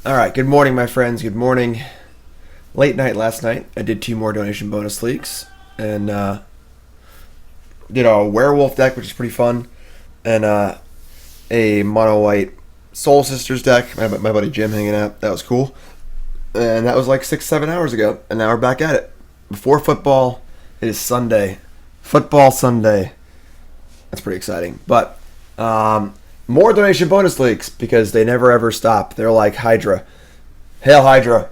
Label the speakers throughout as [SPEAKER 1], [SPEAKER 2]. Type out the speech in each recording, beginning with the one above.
[SPEAKER 1] All right, good morning, my friends. Good morning. Late night last night. I did 2 more donation bonus leagues and did a werewolf deck, which is pretty fun, and a mono white Soul Sisters deck. My buddy Jim hanging out. That was cool. And that was like 6-7 hours ago, and now we're back at it. Before football, it is Sunday. Football Sunday. That's pretty exciting. But more donation bonus leagues because they never ever stop. They're like Hydra. Hail Hydra.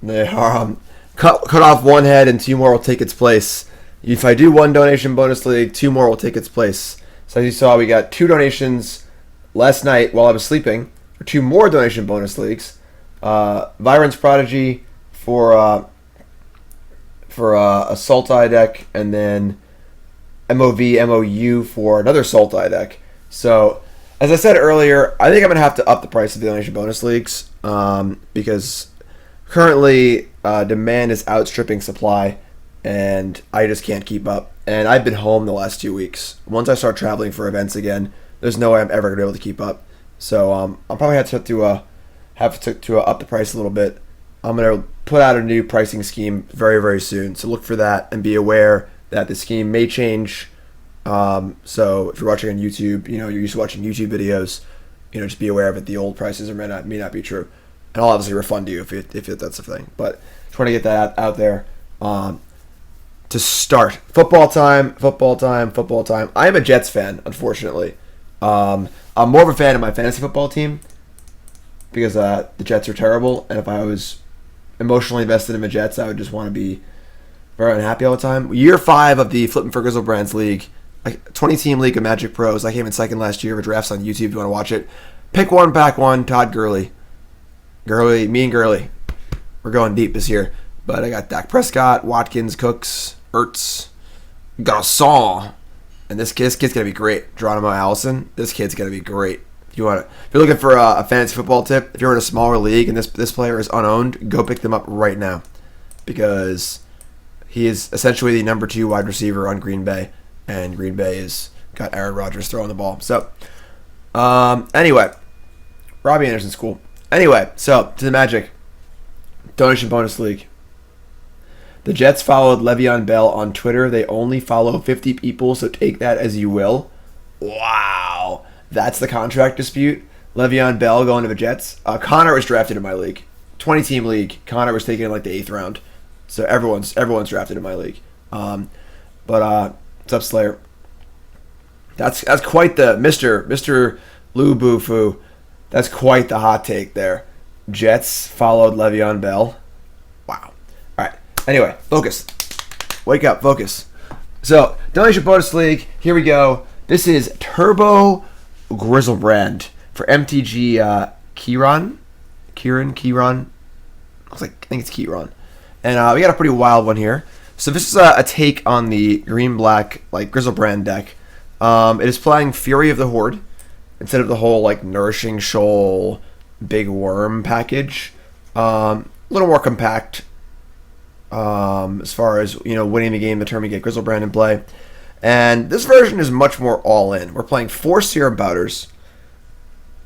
[SPEAKER 1] They are cut off one head and 2 more will take its place. If I do 1 donation bonus league, 2 more will take its place. So as you saw, we got 2 donations last night while I was sleeping. 2 more donation bonus leagues. Viren's Prodigy for a Sultai deck, and then MOU for another Sultai deck. So, as I said earlier, I think I'm going to have to up the price of the donation bonus leagues because currently demand is outstripping supply, and I just can't keep up. And I've been home the last 2 weeks. Once I start traveling for events again, there's no way I'm ever going to be able to keep up. So I'll probably have to up the price a little bit. I'm going to put out a new pricing scheme very, very soon. So look for that and be aware that the scheme may change. So if you're watching on YouTube, you're used to watching YouTube videos, just be aware of it. The old prices may not be true. And I'll obviously refund you if that's the thing. But just want to get that out there. To start, football time. I am a Jets fan, unfortunately. I'm more of a fan of my fantasy football team because the Jets are terrible, and if I was emotionally invested in the Jets, I would just want to be very unhappy all the time. Year 5 of the Flippin' for Griselbrand's league, like 20-team league of Magic Pros. I came in second last year for drafts on YouTube if you want to watch it. Pick one, pack one, Todd Gurley. Me and Gurley. We're going deep this year. But I got Dak Prescott, Watkins, Cooks, Ertz, got a Saw. And this kid's going to be great. Geronimo Allison, this kid's going to be great. If you're looking for a fantasy football tip, if you're in a smaller league and this player is unowned, go pick them up right now. Because he is essentially the number 2 wide receiver on Green Bay. And Green Bay has got Aaron Rodgers throwing the ball. So, anyway, Robbie Anderson's cool. Anyway, so to the Magic donation bonus league. The Jets followed Le'Veon Bell on Twitter. They only follow 50 people, so take that as you will. Wow, that's the contract dispute. Le'Veon Bell going to the Jets. Connor was drafted in my league, 20-team league. Connor was taken in like the 8th round, so everyone's drafted in my league. But what's up, Slayer? That's quite the Mr. Lou Bufu. That's quite the hot take there. Jets followed Le'Veon Bell. Wow. All right. Anyway, focus. Wake up. Focus. So, donation bonus league. Here we go. This is Turbo Griselbrand for MTG Kieran. Kieran. I think it's Kieran. And we got a pretty wild one here. So this is a take on the green-black Griselbrand deck. It is playing Fury of the Horde instead of the whole Nourishing Shoal Big Worm package. A little more compact as far as winning the game the turn we get Griselbrand in play. And this version is much more all-in. We're playing 4 Serum Powders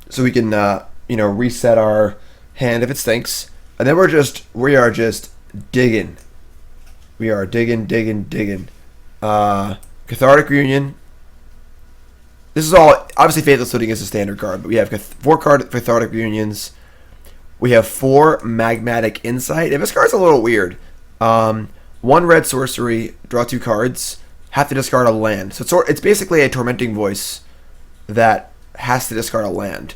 [SPEAKER 1] so we can reset our hand if it stinks. And then we are just digging. We are digging. Cathartic Reunion. This is all, obviously Faithless Looting is a standard card, but we have 4 Cathartic Reunions. We have 4 Magmatic Insight. And this card's a little weird. 1 red sorcery, draw 2 cards, have to discard a land. So it's basically a Tormenting Voice that has to discard a land.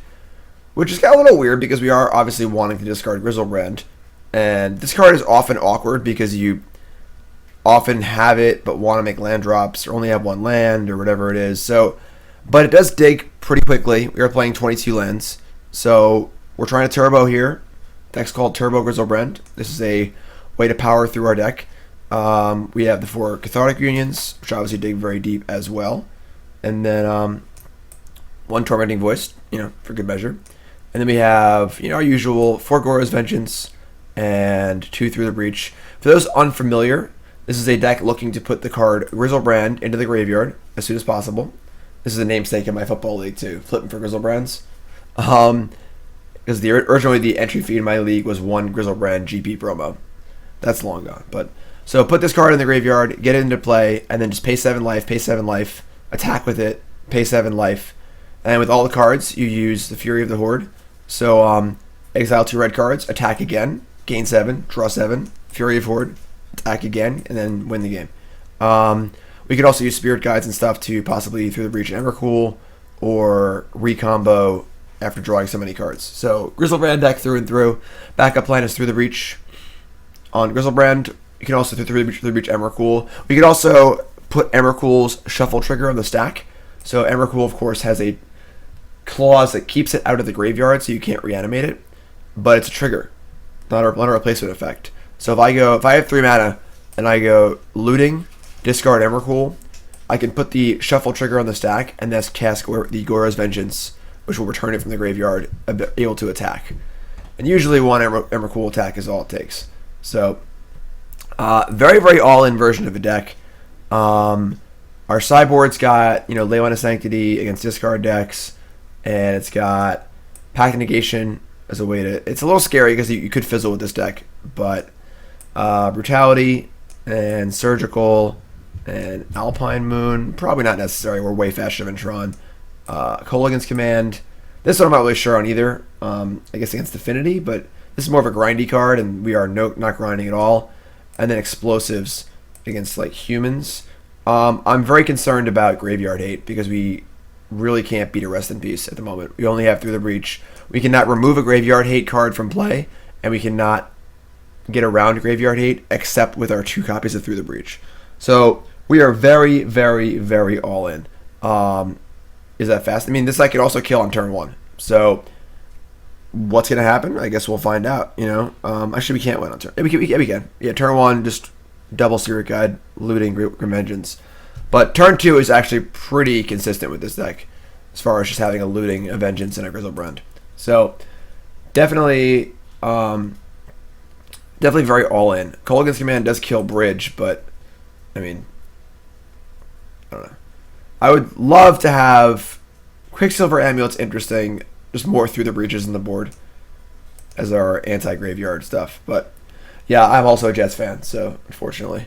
[SPEAKER 1] Which is kind of a little weird because we are obviously wanting to discard Griselbrand. And this card is often awkward because you often have it but want to make land drops or only have 1 land or whatever it is. But it does dig pretty quickly. We are playing 22 lands. So we're trying to turbo here. Deck's called Turbo Griselbrand. This is a way to power through our deck. We have the 4 Cathartic Reunions, which obviously dig very deep as well. And then 1 Tormenting Voice, for good measure. And then we have, our usual 4 Goryo's Vengeance and 2 Through the Breach. For those unfamiliar, this is a deck looking to put the card Griselbrand into the graveyard as soon as possible. This is a namesake in my football league too, flipping for Griselbrands. because originally the entry fee in my league was 1 Griselbrand GP promo. That's long gone. But so put this card in the graveyard, get it into play, and then just pay 7 life, attack with it, pay 7 life. And with all the cards, you use the Fury of the Horde. So exile 2 red cards, attack again, gain 7, draw 7, Fury of Horde, attack again, and then win the game. We could also use Spirit Guides and stuff to possibly Through the Breach and Emrakul, or recombo after drawing so many cards. So Griselbrand deck through and through. Backup plan is Through the Breach on Griselbrand. You can also Through the Breach Emrakul. We could also put Emrakul's Shuffle trigger on the stack. So Emrakul, of course, has a clause that keeps it out of the graveyard, so you can't reanimate it. But it's a trigger, not a replacement effect. So if I have 3 mana and I go Looting, discard Emrakul, I can put the Shuffle trigger on the stack and thus cast the Goryo's Vengeance, which will return it from the graveyard, able to attack. And usually 1 Emrakul attack is all it takes. So, very, very all-in version of the deck. Our sideboard's got, Leyline of Sanctity against discard decks, and it's got Pact of Negation as a way to... It's a little scary because you could fizzle with this deck, but Brutality and Surgical and Alpine Moon, probably not necessary. We're way faster than Tron. Kolaghan's Command. This one I'm not really sure on either. I guess against Affinity, but this is more of a grindy card, and we are not grinding at all. And then Explosives against humans. I'm very concerned about Graveyard Hate because we really can't beat a Rest in Peace at the moment. We only have Through the Breach. We cannot remove a Graveyard Hate card from play, and we cannot get around Graveyard Hate except with our 2 copies of Through the Breach. So we are very, very, very all in. Is that fast? I mean, this I could also kill on turn 1. So what's going to happen? I guess we'll find out. Actually, we can't win on turn. We can. Yeah, turn 1, just double Spirit Guide, Looting, Grim Vengeance. But turn 2 is actually pretty consistent with this deck as far as just having a Looting, a Vengeance, and a Griselbrand. So definitely very all in. Kolaghan's Command does kill Bridge, but I mean, I don't know. I would love to have Quicksilver Amulet's interesting, just more Through the Breaches in the board as our anti-graveyard stuff. But yeah, I'm also a Jets fan, so unfortunately.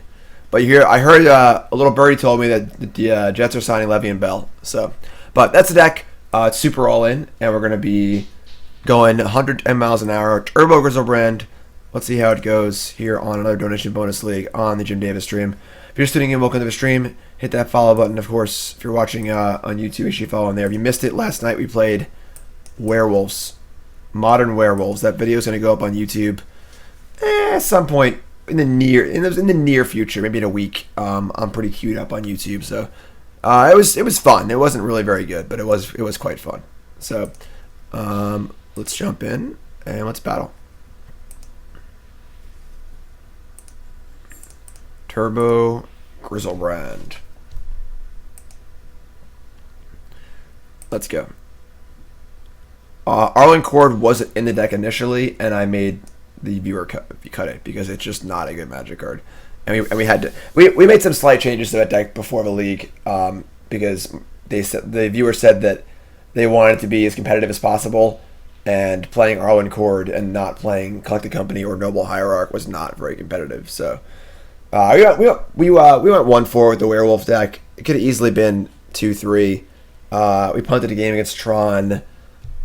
[SPEAKER 1] But I heard a little birdie told me that the Jets are signing Levy and Bell. So, but that's the deck. It's super all in, and we're going to be going 110 miles an hour. Turbo Griselbrand. Let's see how it goes here on another donation bonus league on the Jim Davis stream. If you're just tuning in, welcome to the stream. Hit that follow button. Of course, if you're watching on YouTube, make sure you follow on there. If you missed it last night, we played Werewolves, Modern Werewolves. That video is going to go up on YouTube at some point in the near future, maybe in a week. I'm pretty queued up on YouTube, so it was fun. It wasn't really very good, but it was quite fun. So let's jump in and let's battle. Turbo Griselbrand. Let's go. Arlen Cord wasn't in the deck initially, and I made the viewer cut it because it's just not a good Magic card. And we had to we made some slight changes to that deck before the league because the viewer said that they wanted it to be as competitive as possible, and playing Arlen Cord and not playing Collective Company or Noble Hierarch was not very competitive. So we went 1-4 with the Werewolf deck. It could have easily been 2-3. We punted a game against Tron.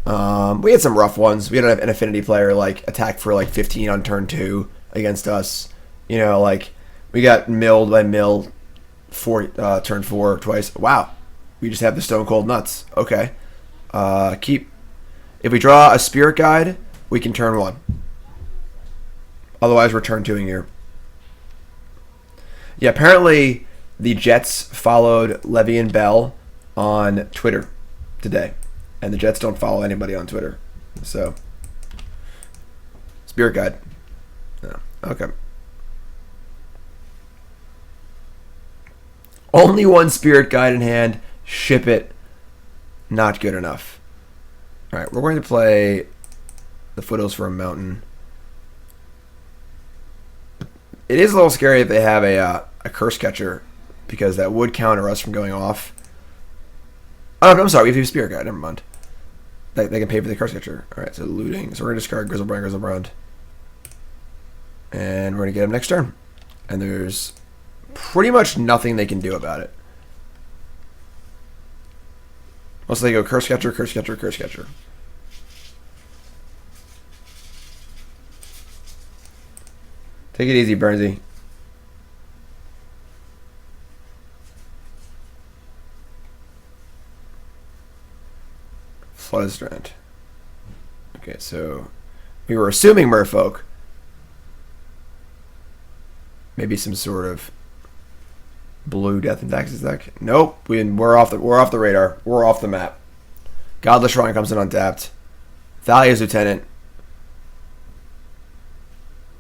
[SPEAKER 1] We had some rough ones. We had an affinity player attack for 15 on turn 2 against us. We got milled by mill turn 4 twice. Wow, we just have the Stone Cold Nuts. Okay, if we draw a Spirit Guide, we can turn 1. Otherwise, we're turn 2ing here. Yeah, apparently the Jets followed Levy and Bell on Twitter today. And the Jets don't follow anybody on Twitter. So, Spirit Guide. No. Okay. Only 1 Spirit Guide in hand. Ship it. Not good enough. Alright, we're going to play the Foothills for a Mountain. It is a little scary if they have a Curse Catcher, because that would counter us from going off. Oh, I'm sorry, we have a Spirit Guide. Never mind. they can pay for the Curse Catcher. Alright, so looting. So we're going to discard Griselbrand. And we're going to get him next turn. And there's pretty much nothing they can do about it. Unless they go Curse Catcher, Curse Catcher, Curse Catcher. Take it easy, Burnsy. Bloodstained. Okay, so we were assuming Merfolk. Maybe some sort of blue Death and Taxes deck. Nope, we're off the radar. We're off the map. Godless Shrine comes in untapped. Thalia's Lieutenant.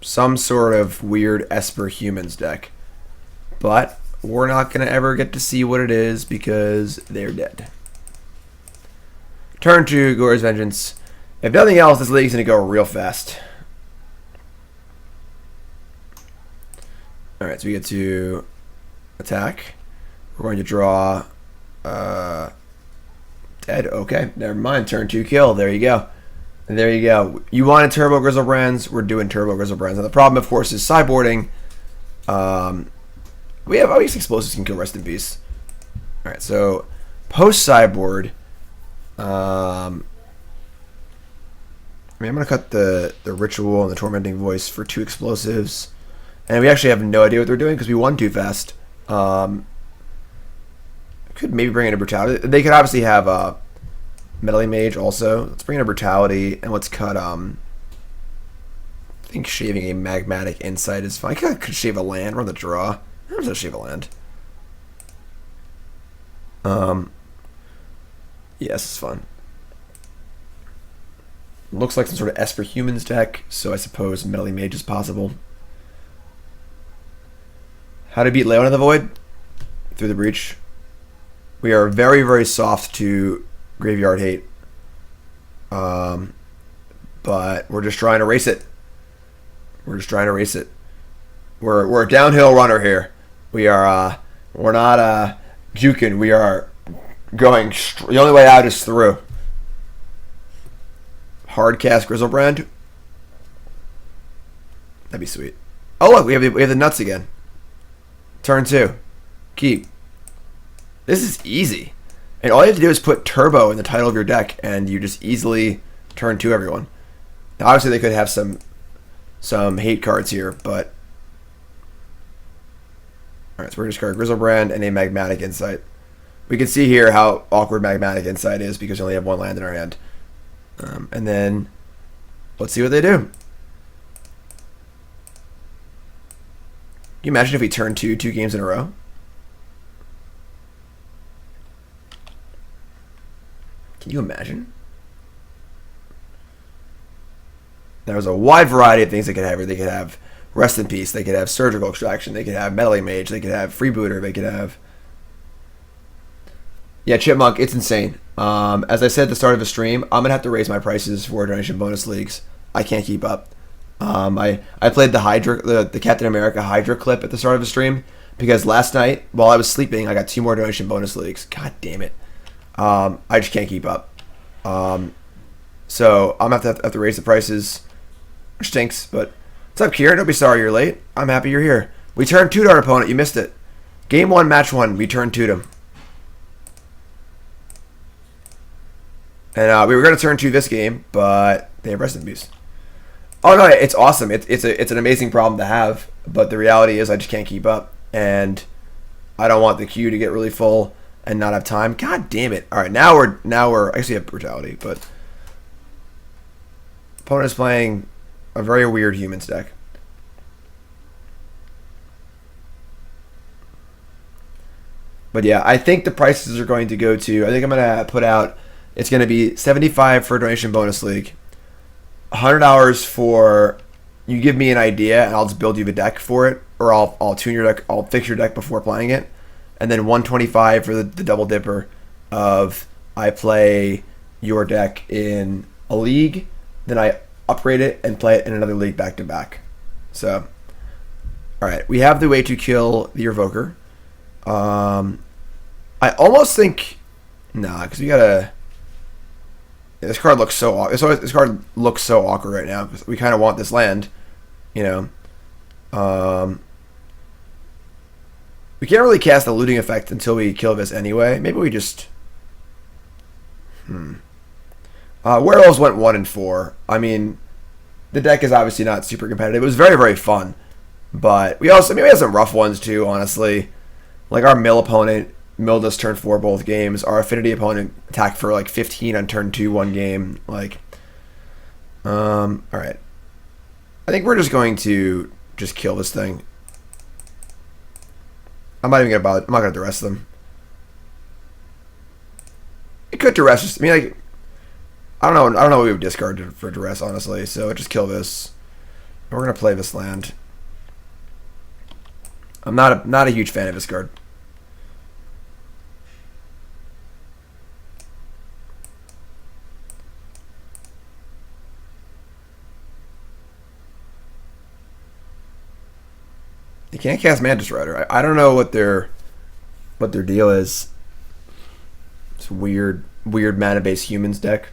[SPEAKER 1] Some sort of weird Esper Humans deck. But we're not going to ever get to see what it is because they're dead. Turn 2, Goryo's Vengeance. If nothing else, this league's going to go real fast. Alright, so we get to attack. We're going to draw dead. Okay, never mind. Turn 2 kill. There you go. And there you go. You wanted Turbo Griselbrands. We're doing Turbo Griselbrands. And the problem, of course, is sideboarding. We have obviously explosives can kill. Rest in peace. Alright, so post sideboard. I mean, I'm going to cut the Ritual and the Tormenting Voice for 2 explosives. And we actually have no idea what they're doing because we won too fast. Could maybe bring in a Brutality. They could obviously have Meddling Mage also. Let's bring in a Brutality and let's cut. I think shaving a Magmatic Insight is fine. I could shave a land, run the draw. I'm just gonna shave a land. Yes, it's fun. Looks like some sort of Esper Humans deck, so I suppose Meddling Mage is possible. How to beat Leyline of the Void? Through the Breach. We are very, very soft to Graveyard Hate. But we're just trying to race it. We're just trying to race it. We're a downhill runner here. We are we're not juking. We are going the only way out is through. Hard cast Griselbrand. That'd be sweet. Oh look, we have the nuts again. Turn 2. Keep. This is easy. And all you have to do is put Turbo in the title of your deck and you just easily turn 2 everyone. Now obviously they could have some hate cards here, but alright, so we're gonna discard Griselbrand and a Magmatic Insight. We can see here how awkward Magmatic Insight is because we only have 1 land in our hand. And then let's see what they do. Can you imagine if we turn 2 games in a row? Can you imagine? There's a wide variety of things they could have here. They could have Rest in Peace. They could have Surgical Extraction. They could have Meddling Mage. They could have Freebooter. They could have... Yeah, Chipmunk, it's insane. As I said at the start of the stream, I'm going to have to raise my prices for donation bonus leagues. I can't keep up. I played the Captain America Hydra clip at the start of the stream because last night, while I was sleeping, I got 2 more donation bonus leagues. God damn it. I just can't keep up. So I'm going to have to raise the prices. Which stinks, but what's up, Kieran? Don't be sorry you're late. I'm happy you're here. We turned 2 to our opponent. You missed it. Game 1, match 1. We turned 2 to him. And we were going to turn 2 this game, but they have Rest in Peace. Oh no, it's awesome. It's an amazing problem to have, but the reality is I just can't keep up, and I don't want the queue to get really full and not have time. God damn it! All right, now we're actually have Brutality, but opponent is playing a very weird Humans deck. But yeah, I think the prices are going to go to. I think I'm gonna put out. It's going to be $75 for a donation bonus league, $100 for you give me an idea and I'll just build you the deck for it, or I'll tune your deck, I'll fix your deck before playing it, and then $125 for the double dipper of I play your deck in a league, then I upgrade it and play it in another league back to back. So, all right, we have the way to kill the Revoker. I almost think because we gotta. This card looks so this card looks so awkward right now because we kind of want this land, you know. We can't really cast the looting effect until we kill this anyway. Maybe we just. Werewolves went 1 and 4. I mean, the deck is obviously not super competitive. It was very, very fun, but we also maybe had some rough ones too. Honestly, like our mill opponent milled us turn 4 both games. Our affinity opponent attacked for like 15 on turn 2 one game. Like, all right. I think we're just going to just kill this thing. I'm not even gonna bother. I'm not gonna duress them. It could duress us. I mean, like, I don't know what we would discard for duress, honestly. So just kill this. We're gonna play this land. I'm not a huge fan of this card. You can't cast Mantis Rider. I don't know what their deal is. It's a weird mana-based humans deck.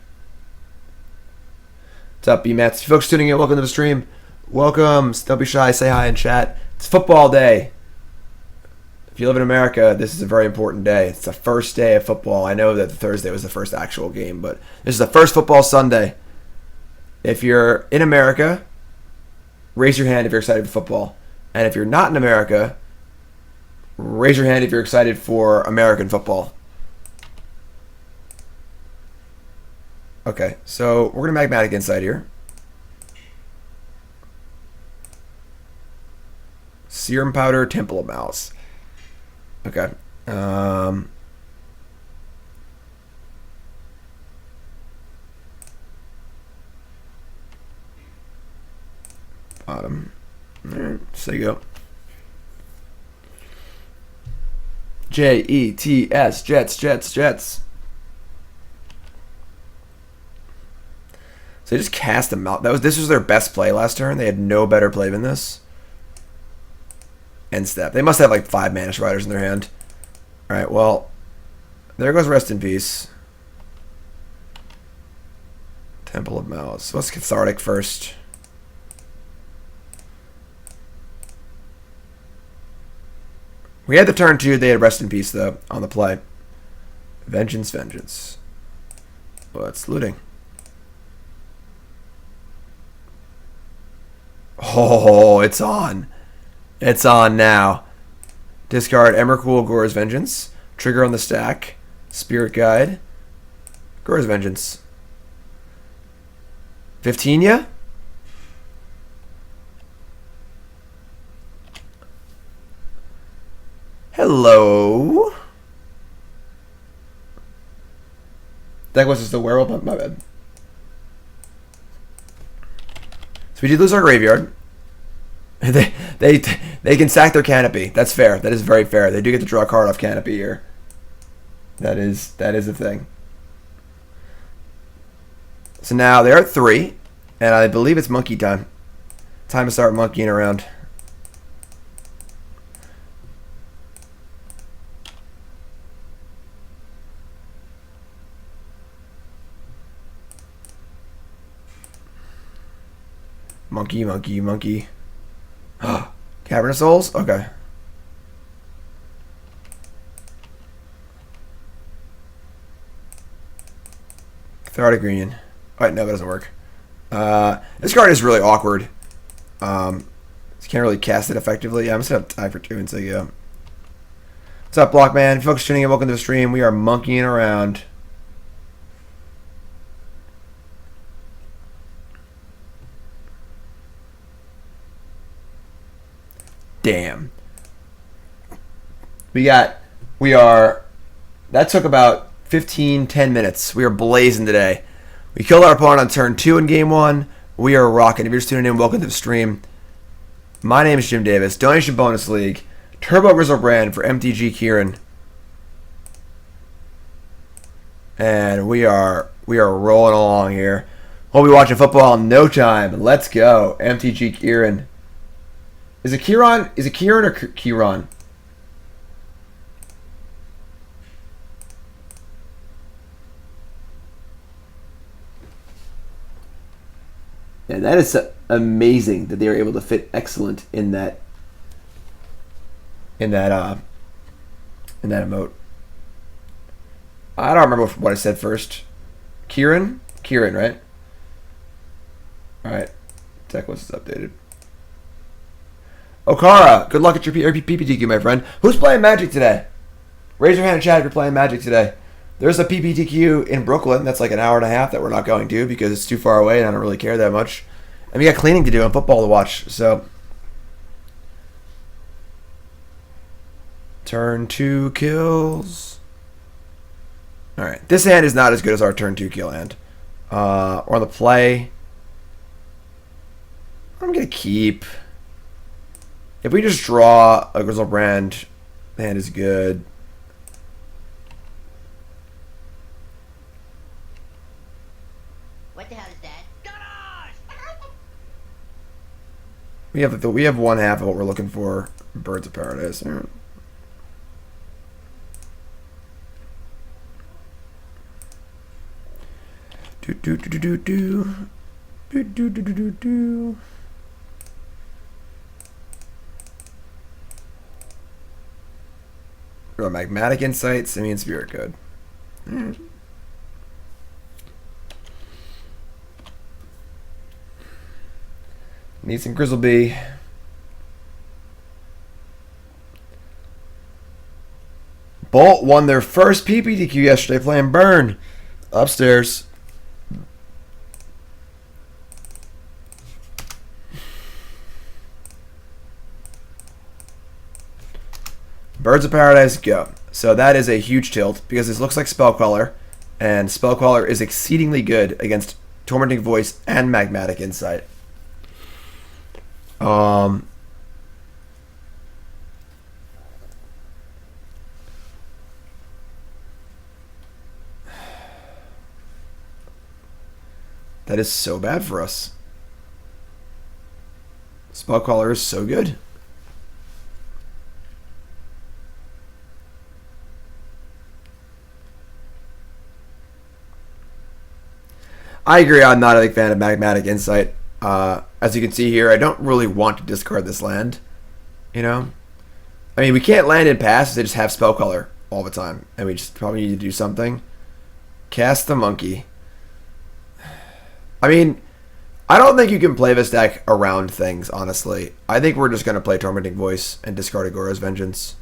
[SPEAKER 1] What's up, B-Mats? Folks tuning in, welcome to the stream. Welcome. Don't be shy. Say hi in chat. It's football day. If you live in America, this is a very important day. It's the first day of football. I know that the Thursday was the first actual game, but this is the first football Sunday. If you're in America, raise your hand if you're excited for football. And if you're not in America, raise your hand if you're excited for American football. Okay, so we're going to Magmatic Insight here. Serum Powder, Temple of Malice. Okay. Bottom. Alright, so you go. Jets, Jets. So they just cast them out. This was their best play last turn. They had no better play than this. End step. They must have like 5 Mantis Riders in their hand. Alright, well, there goes Rest in Peace. Temple of Malice. Let's Cathartic first. We had the turn 2. They had Rest in Peace, though, on the play. Vengeance. What's looting? Oh, it's on. It's on now. Discard Emrakul, Gore's Vengeance. Trigger on the stack. Spirit Guide. Gore's Vengeance. 15 ya? Hello. That was just the werewolf. My bad. So we did lose our graveyard. They can sack their canopy. That's fair. That is very fair. They do get to draw a card off canopy here. That is a thing. So now they're at 3, and I believe it's monkey time. Time to start monkeying around. Monkey. Cavern of Souls? Okay. Cathartic Reunion. Alright, no, that doesn't work. This card is really awkward. Can't really cast it effectively. Yeah, I'm just gonna tie for 2 and say yeah. What's up, Blockman? If you folks tuning in, welcome to the stream. We are monkeying around. Damn. That took about 10 minutes. We are blazing today. We killed our opponent on turn 2 in game 1. We are rocking. If you're just tuning in, welcome to the stream. My name is Jim Davis. Donation Bonus League. Turbo Griselbrand for mtgkieran. And we are rolling along here. We'll be watching football in no time. Let's go. mtgkieran. Is it Kieran? Is it Kieran or Kieran? And that is amazing that they were able to fit excellent in that emote. I don't remember what I said first. Kieran, right? All right. Tech list is updated. Okara, good luck at your PPTQ, my friend. Who's playing Magic today? Raise your hand in chat if you're playing Magic today. There's a PPTQ in Brooklyn that's like an hour and a half that we're not going to because it's too far away and I don't really care that much. And we got cleaning to do and football to watch, so. Turn 2 kills. Alright, this hand is not as good as our turn 2 kill hand. We're on the play. I'm going to keep. If we just draw a Griselbrand, the hand is good.
[SPEAKER 2] What the hell is that?
[SPEAKER 1] We have one half of what we're looking for. Birds of Paradise. Right. Magmatic Insight, Simian Spirit Code. Need some Griselby. Bolt won their first PPTQ yesterday playing Burn upstairs. Birds of Paradise, go. So that is a huge tilt because this looks like Spellcaller, and Spellcaller is exceedingly good against Tormenting Voice and Magmatic Insight. That is so bad for us. Spellcaller is so good. I agree, I'm not a big fan of Magmatic Insight. As you can see here, I don't really want to discard this land. You know? I mean, we can't land in pass, they just have Spellcaller all the time. And we just probably need to do something. Cast the Monkey. I mean, I don't think you can play this deck around things, honestly. I think we're just going to play Tormenting Voice and discard Agor's Vengeance.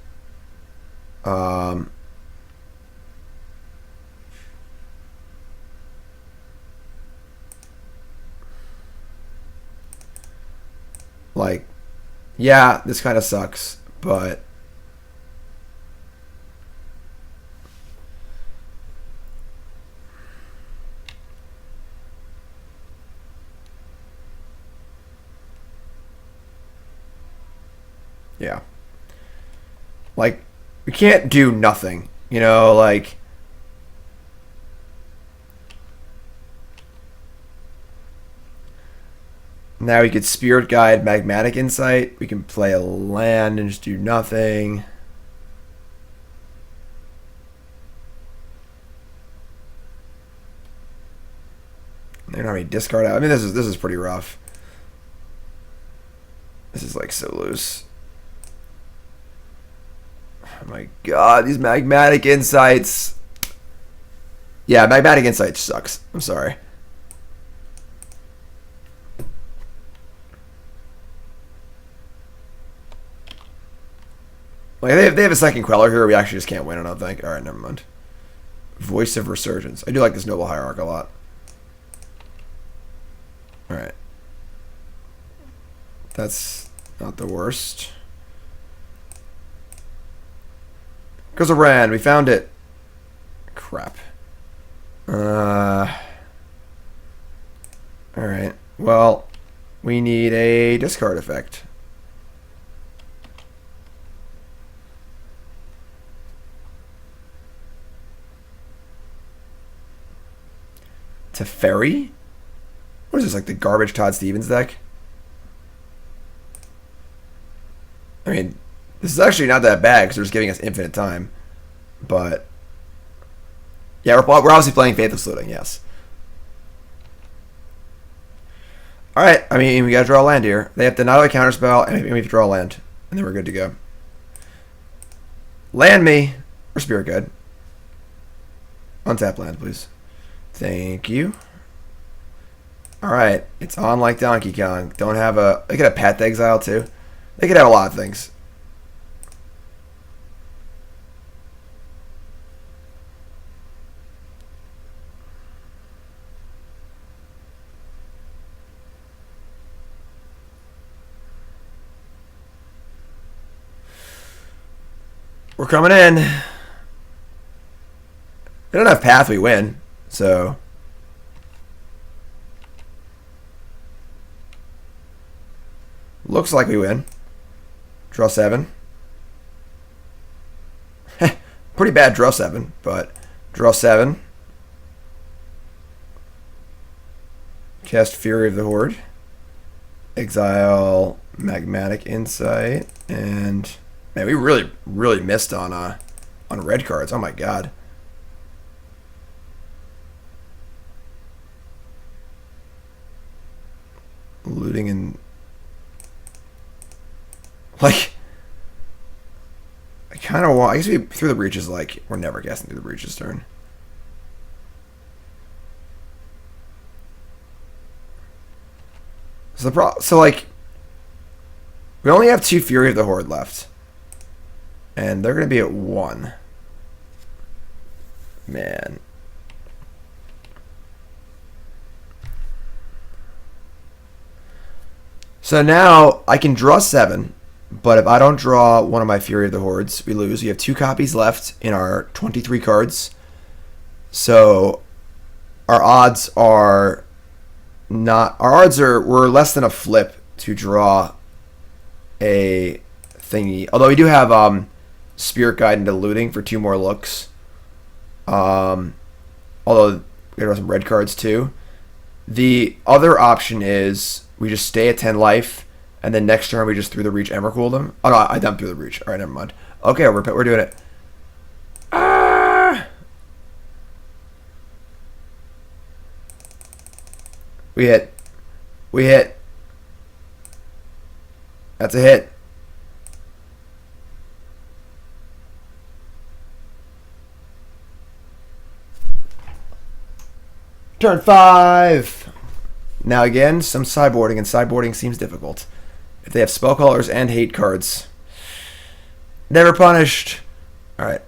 [SPEAKER 1] Like, yeah, this kind of sucks, but yeah. Like, we can't do nothing, you know, like now we could Spirit Guide Magmatic Insight. We can play a land and just do nothing. They don't have any discard out. I mean, this is pretty rough. This is like so loose. Oh my god, these Magmatic Insights. Yeah, Magmatic Insight sucks. I'm sorry. Like, they have a second Queller here. We actually just can't win, I don't think. Alright, never mind. Voice of Resurgence. I do like this Noble Hierarch a lot. Alright. That's not the worst. Griselbrand, we found it. Crap. Alright. Well, we need a discard effect. Teferi? What is this, like the garbage Todd Stevens deck? I mean, this is actually not that bad because they're just giving us infinite time. But, yeah, we're obviously playing Faithless Looting, yes. Alright, I mean, we gotta draw a land here. They have to not only counterspell, and we have to draw a land. And then we're good to go. Land me. Or Spirit Guide. Untap land, please. Thank you. Alright, it's on like Donkey Kong. Don't have a... They could have Path to Exile, too. They could have a lot of things. We're coming in. They don't have path, we win. So. Looks like we win. Draw 7. Pretty bad draw 7, but draw 7. Cast Fury of the Horde. Exile Magmatic Insight. And... Man, we really missed on red cards. Oh my god. Looting and like I kind of want. I guess we through the breaches. Like we're never guessing through the breaches turn. So like we only have 2 Fury of the Horde left. And they're going to be at 1. Man. So now I can draw 7, but if I don't draw one of my Fury of the Hordes, we lose. We have 2 copies left in our 23 cards. So our odds are not... We're less than a flip to draw a thingy. Although we do have... Spirit Guide into Looting for 2 more looks. Although we have some red cards too. The other option is we just stay at 10 life, and then next turn we just through the reach Emrakul them. Oh no, I dumped through the reach. All right, never mind. Okay, we're doing it. We hit. We hit. That's a hit. Turn 5. Now again, some sideboarding, and sideboarding seems difficult. If they have spell callers and hate cards. Never punished. Alright,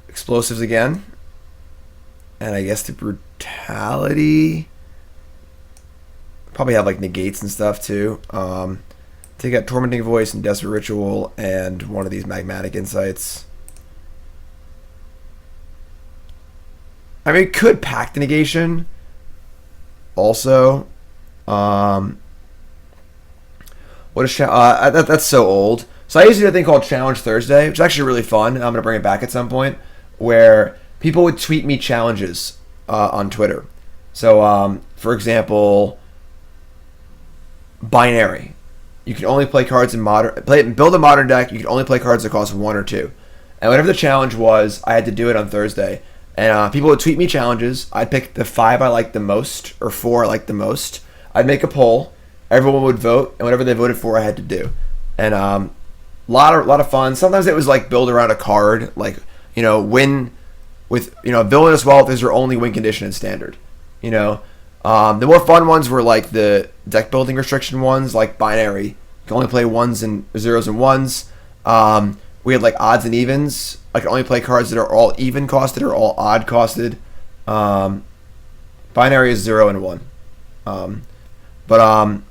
[SPEAKER 1] explosives again. And I guess the brutality. Probably have like negates and stuff too. Take out Tormenting Voice and Desperate Ritual and one of these Magmatic Insights. I mean, it could Pact of Negation. Also, what is that's so old. So I used to do a thing called Challenge Thursday, which is actually really fun. I'm gonna bring it back at some point, where people would tweet me challenges on Twitter. So, for example, binary. You can only play cards in modern. Build a modern deck. You can only play cards that cost 1 or 2. And whatever the challenge was, I had to do it on Thursday. And people would tweet me challenges. I'd pick the 5 I liked the most, or 4 I liked the most. I'd make a poll. Everyone would vote, and whatever they voted for, I had to do. And lot of fun. Sometimes it was like build around a card, like win with Villainous Wealth is your only win condition in Standard. The more fun ones were like the deck building restriction ones, like binary. You can only play 1s and 0s and 1s. We had like odds and evens. I can only play cards that are all even costed or all odd costed. Binary is 0 and 1. It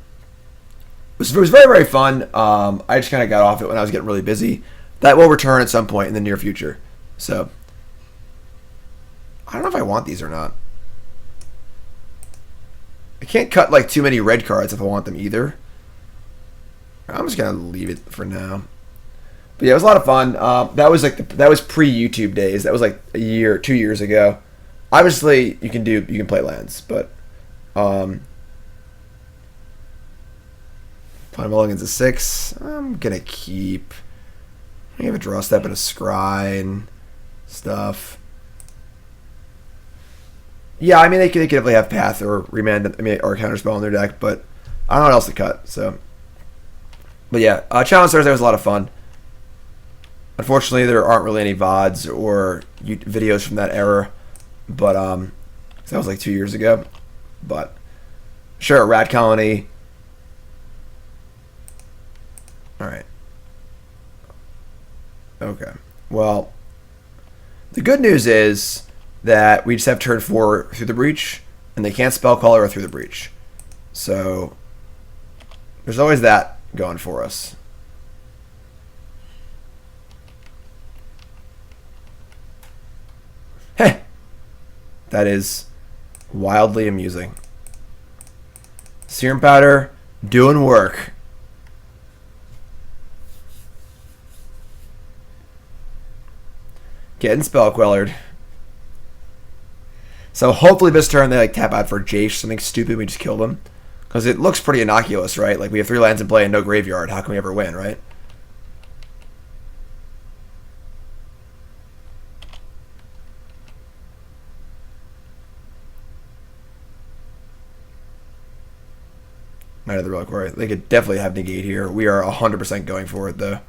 [SPEAKER 1] was very, very fun. I just kind of got off it when I was getting really busy. That will return at some point in the near future. So, I don't know if I want these or not. I can't cut like too many red cards if I want them either. I'm just gonna leave it for now. But yeah, it was a lot of fun. That was like that was pre-YouTube days. That was like 2 years ago. Obviously, you can play lands, but Fine Mulligan's a 6. I'm gonna keep. I have a draw step and a scry and stuff. Yeah, I mean they could definitely have Path or Remand, I mean, or Counterspell in their deck, but I don't know what else to cut. So, but yeah, Challenge Thursday was a lot of fun. Unfortunately, there aren't really any VODs or videos from that era, but that was like 2 years ago. But sure, Rat Colony. All right. Okay. Well, the good news is that we just have turn 4 through the breach, and they can't spell Color through the breach. So there's always that going for us. Heh! That is wildly amusing. Serum Powder doing work. Getting spell quellered. So hopefully this turn they like tap out for Jace, something stupid, we just kill them. Because it looks pretty innocuous, right? Like we have 3 lands in play and no graveyard. How can we ever win, right? Might have the Reliquary. They could definitely have negate here. We are 100% going for it though.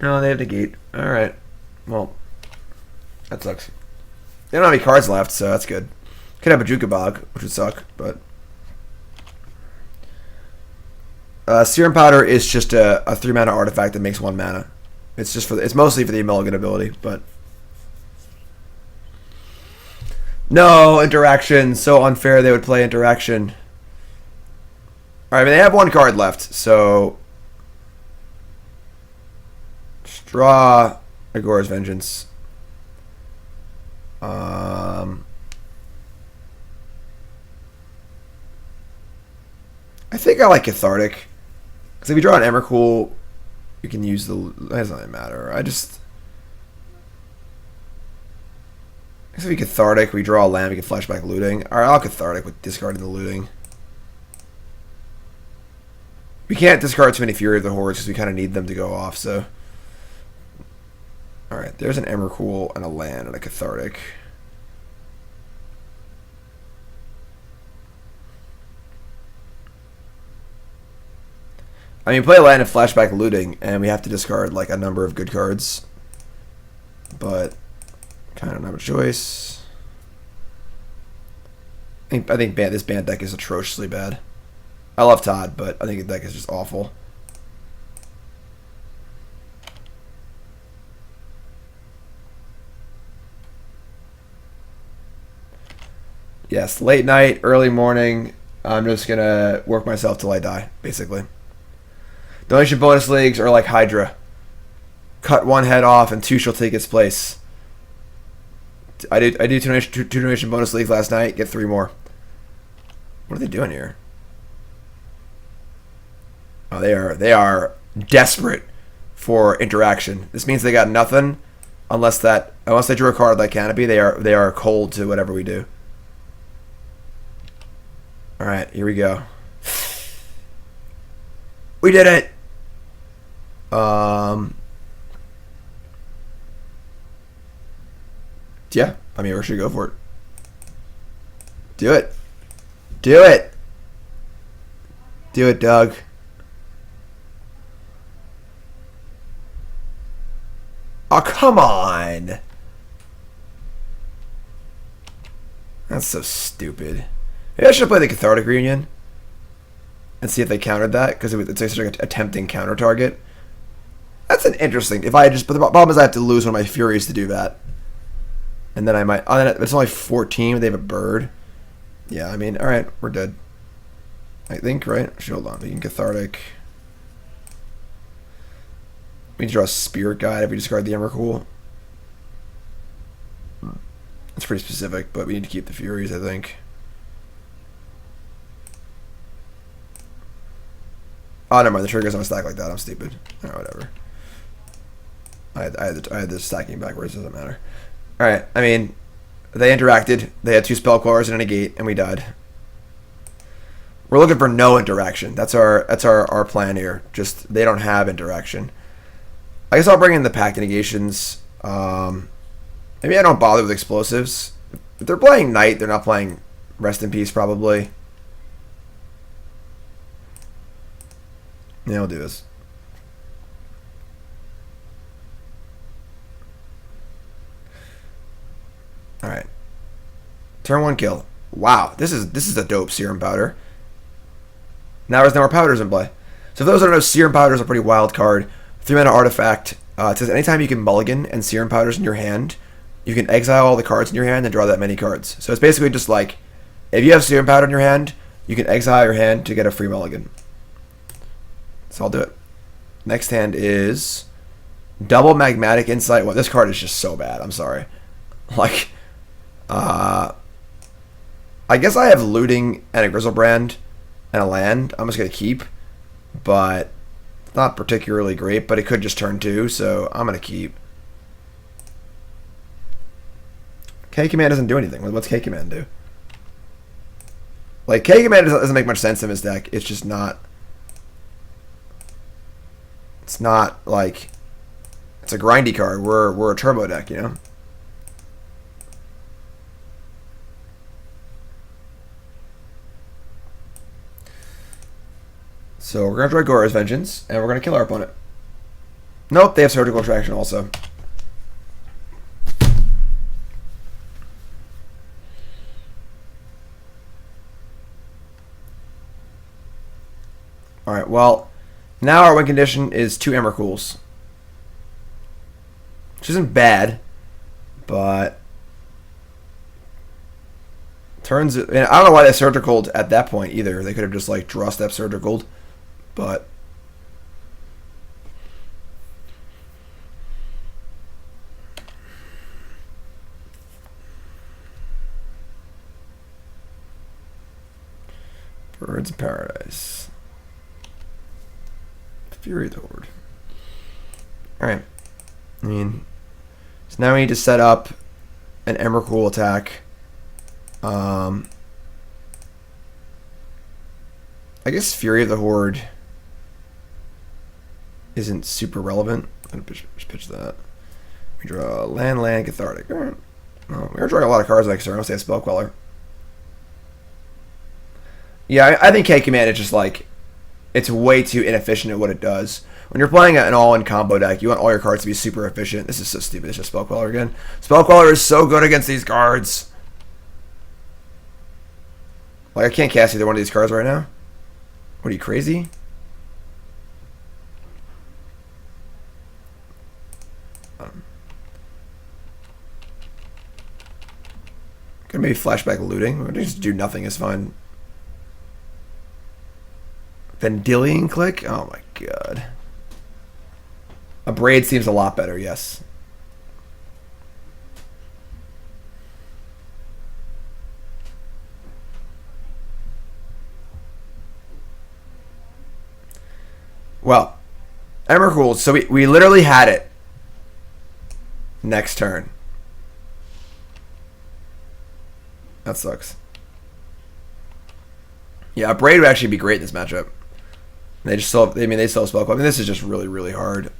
[SPEAKER 1] No, they have negate. Alright. Well, that sucks. They don't have any cards left, so that's good. Could have a Jukabog, which would suck, but... Serum Powder is just a 3-mana artifact that makes 1 mana. It's just for it's mostly for the mulligan ability, but... No, interaction. So unfair they would play interaction. Alright, I mean, they have 1 card left, so... Draw Agora's Vengeance. I think I like Cathartic. Because if you draw an Emrakul, you can use the... That doesn't really matter. I guess if we Cathartic, we draw a land, we can flashback Looting. Alright, I'll Cathartic with discarding the Looting. We can't discard too many Fury of the Hordes because we kind of need them to go off, so... Alright, there's an Emrakul and a land and a Cathartic. I mean, play a land and flashback Looting, and we have to discard like a number of good cards. But kind of don't have a choice. I think this band deck is atrociously bad. I love Todd, but I think the deck is just awful. Yes, late night, early morning. I'm just gonna work myself till I die, basically. Donation bonus leagues are like Hydra. Cut 1 head off and 2 shall take its place. I did two donation bonus leagues last night. Get 3 more. What are they doing here? Oh, they are desperate for interaction. This means they got nothing unless they drew a card like Canopy. They are cold to whatever we do. All right, here we go. We did it. Yeah, I mean, we should go for it. Do it. Do it. Do it, Doug. Oh, come on. That's so stupid. Maybe I should play the Cathartic Reunion and see if they countered that, because it's such like a tempting counter target. That's an interesting... but the problem is I have to lose one of my Furies to do that. And then I might... Oh, then it's only 14, but they have a bird. Yeah, I mean, alright, we're dead. I think, right? Hold on, we can Cathartic. We can draw a Spirit Guide if we discard the Emrakul. It's pretty specific, but we need to keep the Furies, I think. Oh, never mind. The trigger's on a stack like that. I'm stupid. Alright, whatever. I had the stacking backwards. Doesn't matter. All right. I mean, they interacted. They had 2 spell callers and a negate, and we died. We're looking for no interaction. That's our plan here. Just they don't have interaction. I guess I'll bring in the Pact of Negations. Maybe I don't bother with explosives. If they're playing Knight, they're not playing Rest in Peace probably. Yeah, I'll do this. All right. Turn 1 kill. Wow, this is a dope Serum Powder. Now there's no more powders in play. So if those don't know, Serum Powder is a pretty wild card. 3-mana artifact. It says anytime you can mulligan and Serum Powder's in your hand, you can exile all the cards in your hand and draw that many cards. So it's basically just like, if you have Serum Powder in your hand, you can exile your hand to get a free mulligan. So I'll do it. Next hand is double Magmatic Insight. Well, this card is just so bad. I'm sorry. Like, I guess I have Looting and a Griselbrand and a land. I'm just going to keep, but it's not particularly great, but it could just turn 2, so I'm going to keep. K-Command doesn't do anything. What's K-Command do? Like, K-Command doesn't make much sense in this deck. It's just not... It's not, like... It's a grindy card. We're a turbo deck, you know? So we're going to try Goryo's Vengeance, and we're going to kill our opponent. Nope, they have Surgical Attraction also. Alright, well, now our win condition is 2 Emrakuls. Which isn't bad, but... Turns... And I don't know why they Surgicaled at that point either. They could have just, like, draw step Surgicaled. But Birds of Paradise. Fury of the Horde. Alright. I mean, so now we need to set up an Emrakul attack. I guess Fury of the Horde isn't super relevant. I'm going to pitch that. We draw land, Cathartic. All right. Oh, we're drawing a lot of cards like Sir. I'll say a Spell Queller. Yeah, I think K-Command is just like, it's way too inefficient at what it does. When you're playing an all-in combo deck, you want all your cards to be super efficient. This is so stupid. It's just Spell Queller again. Spell Queller is so good against these cards. Like, I can't cast either one of these cards right now. What are you, crazy? Could maybe flashback Looting. Just do nothing is fine. Vendilion Click? Oh my god. A Braid seems a lot better, yes. Well, Emrakul, so we literally had it next turn. That sucks. Yeah, a Braid would actually be great in this matchup. They just still, they still have Spell Club. I mean, this is just really, really hard.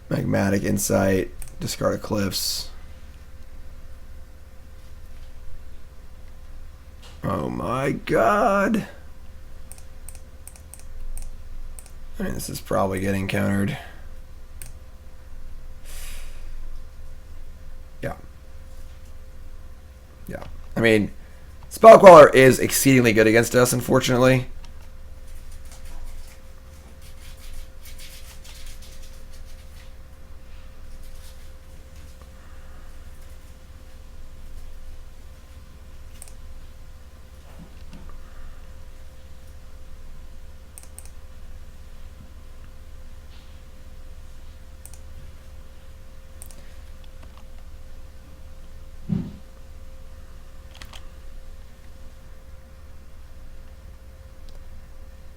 [SPEAKER 1] Magmatic Insight, discard Cliffs. Oh my god. I mean, this is probably getting countered. Yeah. I mean, Spell Queller is exceedingly good against us, unfortunately.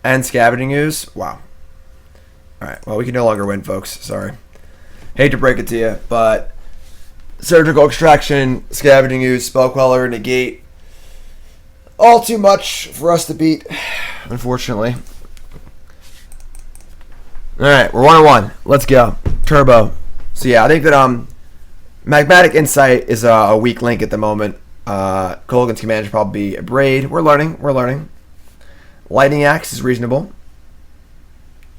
[SPEAKER 1] And Scavenging Ooze. Wow. Alright, well, we can no longer win, folks. Sorry. Hate to break it to you, but Surgical Extraction, Scavenging Ooze, Spell Queller, Negate. All too much for us to beat, unfortunately. Alright, we're 1-1. Let's go. Turbo. So yeah, I think that Magmatic Insight is a weak link at the moment. Kolaghan's command should probably be a Braid. We're learning. Lightning Axe is reasonable.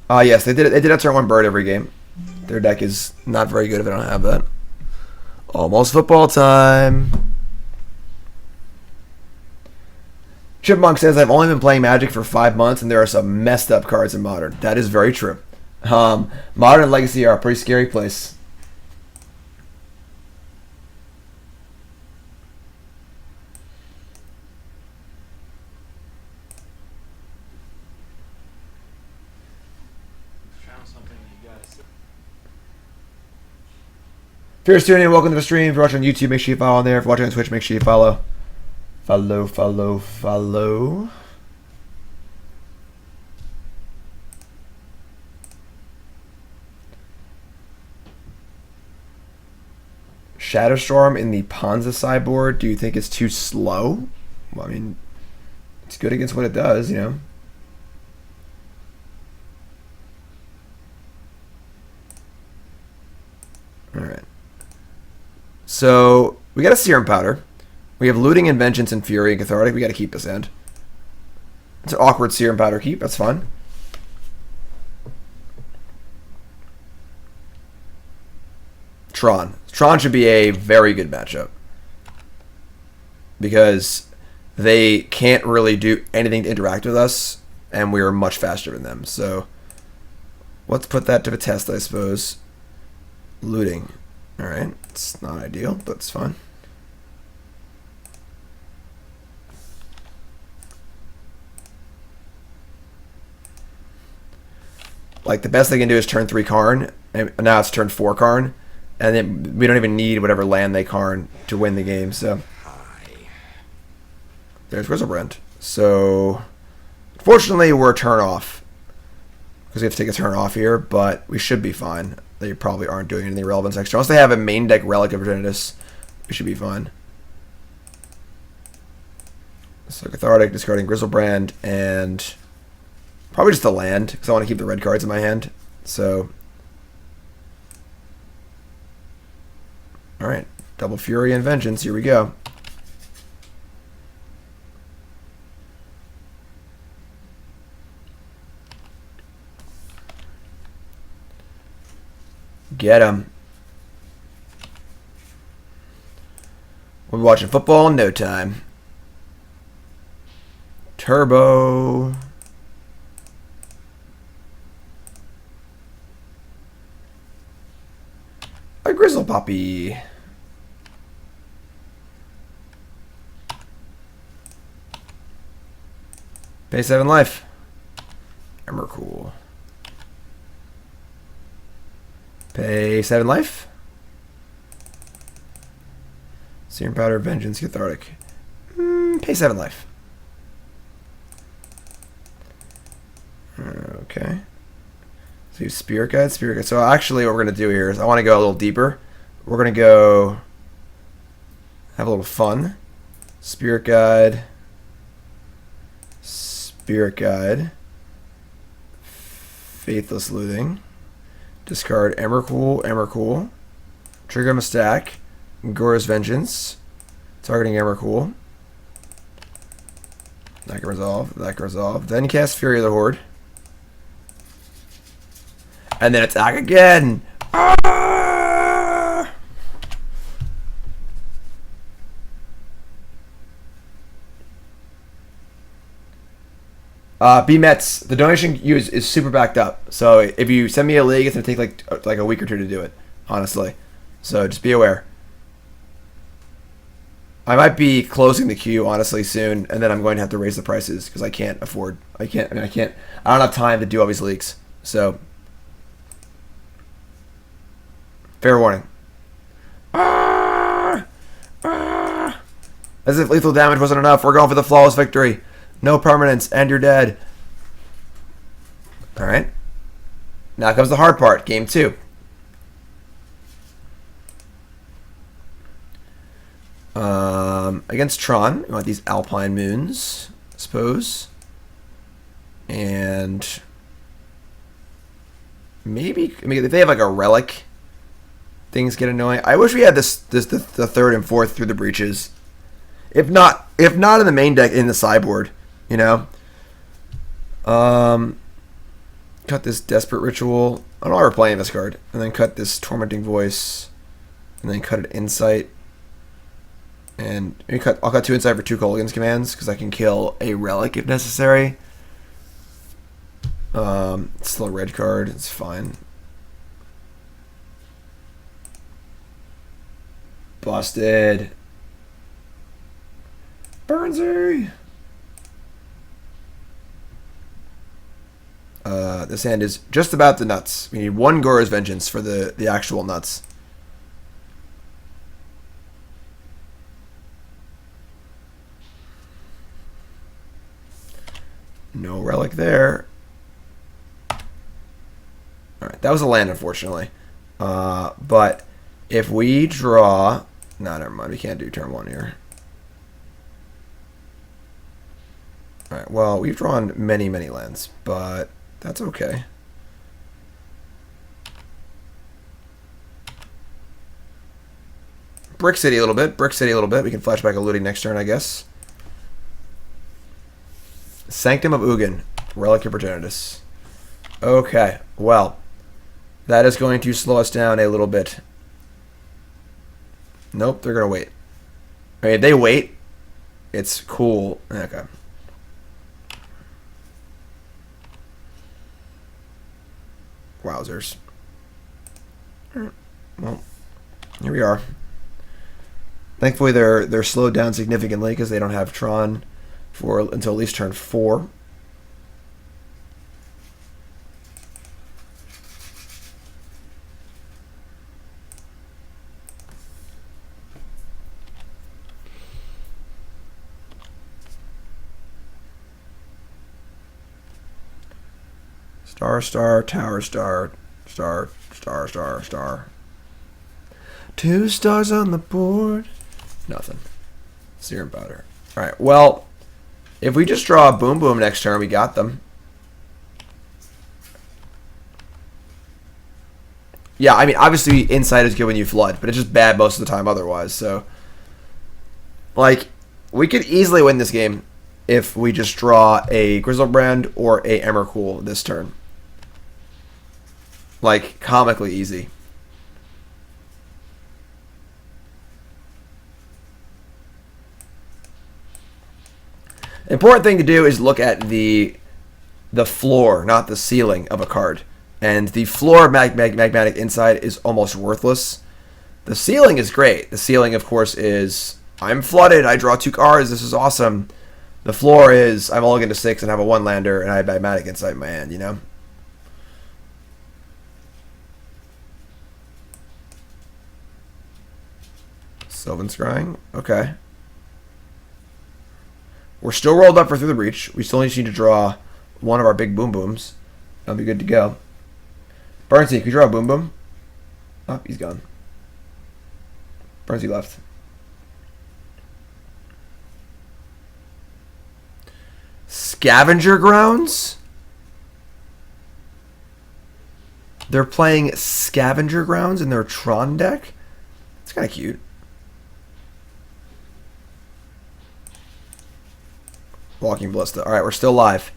[SPEAKER 1] Yes, they did have turn 1 Bird every game. Their deck is not very good if they don't have that. Almost football time. Chipmunk says, I've only been playing Magic for 5 months and there are some messed up cards in Modern. That is very true. Modern and Legacy are a pretty scary place. If you're a student, welcome to the stream. If you're watching on YouTube, make sure you follow on there. If you're watching on Twitch, make sure you follow. Follow. Shadowstorm in the Ponza sideboard. Do you think it's too slow? Well, I mean, it's good against what it does, you know. Alright. So, we got a Serum Powder. We have Looting and Vengeance and Fury and Cathartic. We got to keep this end. It's an awkward Serum Powder keep. That's fun. Tron. Tron should be a very good matchup. Because they can't really do anything to interact with us. And we are much faster than them. So, let's put that to the test, I suppose. Looting. Alright. It's not ideal, but it's fun. Like, the best they can do is turn 3 Karn, and now it's turn 4 Karn, and then we don't even need whatever land they Karn to win the game, so. There's Griselbrand. So, unfortunately, we're a turn off, because we have to take a turn off here, but we should be fine. They probably aren't doing anything relevant next turn. Unless they have a main deck Relic of Virginitas, we should be fine. So, Cathartic, discarding Griselbrand, and probably just a land, because I want to keep the red cards in my hand. So, alright. Double Fury and Vengeance. Here we go. Get him. We'll be watching football in no time. Turbo. A Grizzle Poppy. Pay 7 life. Emrakul. Pay 7 life. Serum Powder, Vengeance, Cathartic. Pay 7 life. Okay. So you have Spirit Guide. So actually what we're going to do here is I want to go a little deeper. We're going to go have a little fun. Spirit Guide. Faithless Looting. Discard Emrakul. Trigger him a stack. Goryo's Vengeance. Targeting Emrakul. That can resolve. Then cast Fury of the Horde. And then attack again. B-Mets, the donation use is super backed up. So if you send me a league, it's going to take like a week or two to do it, honestly. So just be aware. I might be closing the queue, honestly, soon, and then I'm going to have to raise the prices because I don't have time to do all these leagues. So, fair warning. As if lethal damage wasn't enough, we're going for the flawless victory. No permanence, and you're dead. Alright. Now comes the hard part. Game 2. Against Tron, we want these Alpine Moons, I suppose. And maybe, I mean, if they have like a relic, things get annoying. I wish we had the third and fourth through the breaches. If not in the main deck, in the sideboard, you know. Cut this Desperate Ritual. I don't know why we're playing this card. And then cut this Tormenting Voice. And then cut an Insight. And I'll cut 2 Insight for 2 Kolaghan's commands, because I can kill a relic if necessary. It's still a red card. It's fine. Busted. Burnsy. This hand is just about the nuts. We need 1 Goryo's Vengeance for the actual nuts. No relic there. Alright, that was a land, unfortunately. But if we draw... No, never mind. We can't do turn 1 here. Alright, well, we've drawn many, many lands, but that's okay. Brick City a little bit. Brick City a little bit. We can flashback a looting next turn, I guess. Sanctum of Ugin. Relic of Progenitus. Okay, well, that is going to slow us down a little bit. Nope, they're going to wait. I mean, if they wait, it's cool. Okay. Wowzers. Well, here we are. Thankfully, they're slowed down significantly because they don't have Tron for until at least turn 4. Star, tower, star, star, star, star, star. 2 stars on the board. Nothing. Serum Powder. Alright, well, if we just draw a Boom Boom next turn, we got them. Yeah, I mean, obviously Insight is good when you Flood, but it's just bad most of the time otherwise, so... Like, we could easily win this game if we just draw a Griselbrand or a Emrakul this turn. Like, comically easy. Important thing to do is look at the floor, not the ceiling of a card. And the floor of Magmatic Insight is almost worthless. The ceiling is great. The ceiling, of course, is I'm flooded, I draw 2 cards, this is awesome. The floor is I'm mulligan to 6 and have a 1-lander and I have Magmatic Insight in my hand, you know? Sylvan Scrying, okay. We're still rolled up for Through the Breach. We still just need to draw one of our big Boom Booms. That'll be good to go. Burnsy, can you draw a Boom Boom? Oh, he's gone. Burnsy left. Scavenger Grounds? They're playing Scavenger Grounds in their Tron deck? It's kind of cute. Walking Ballista. Alright, we're still live.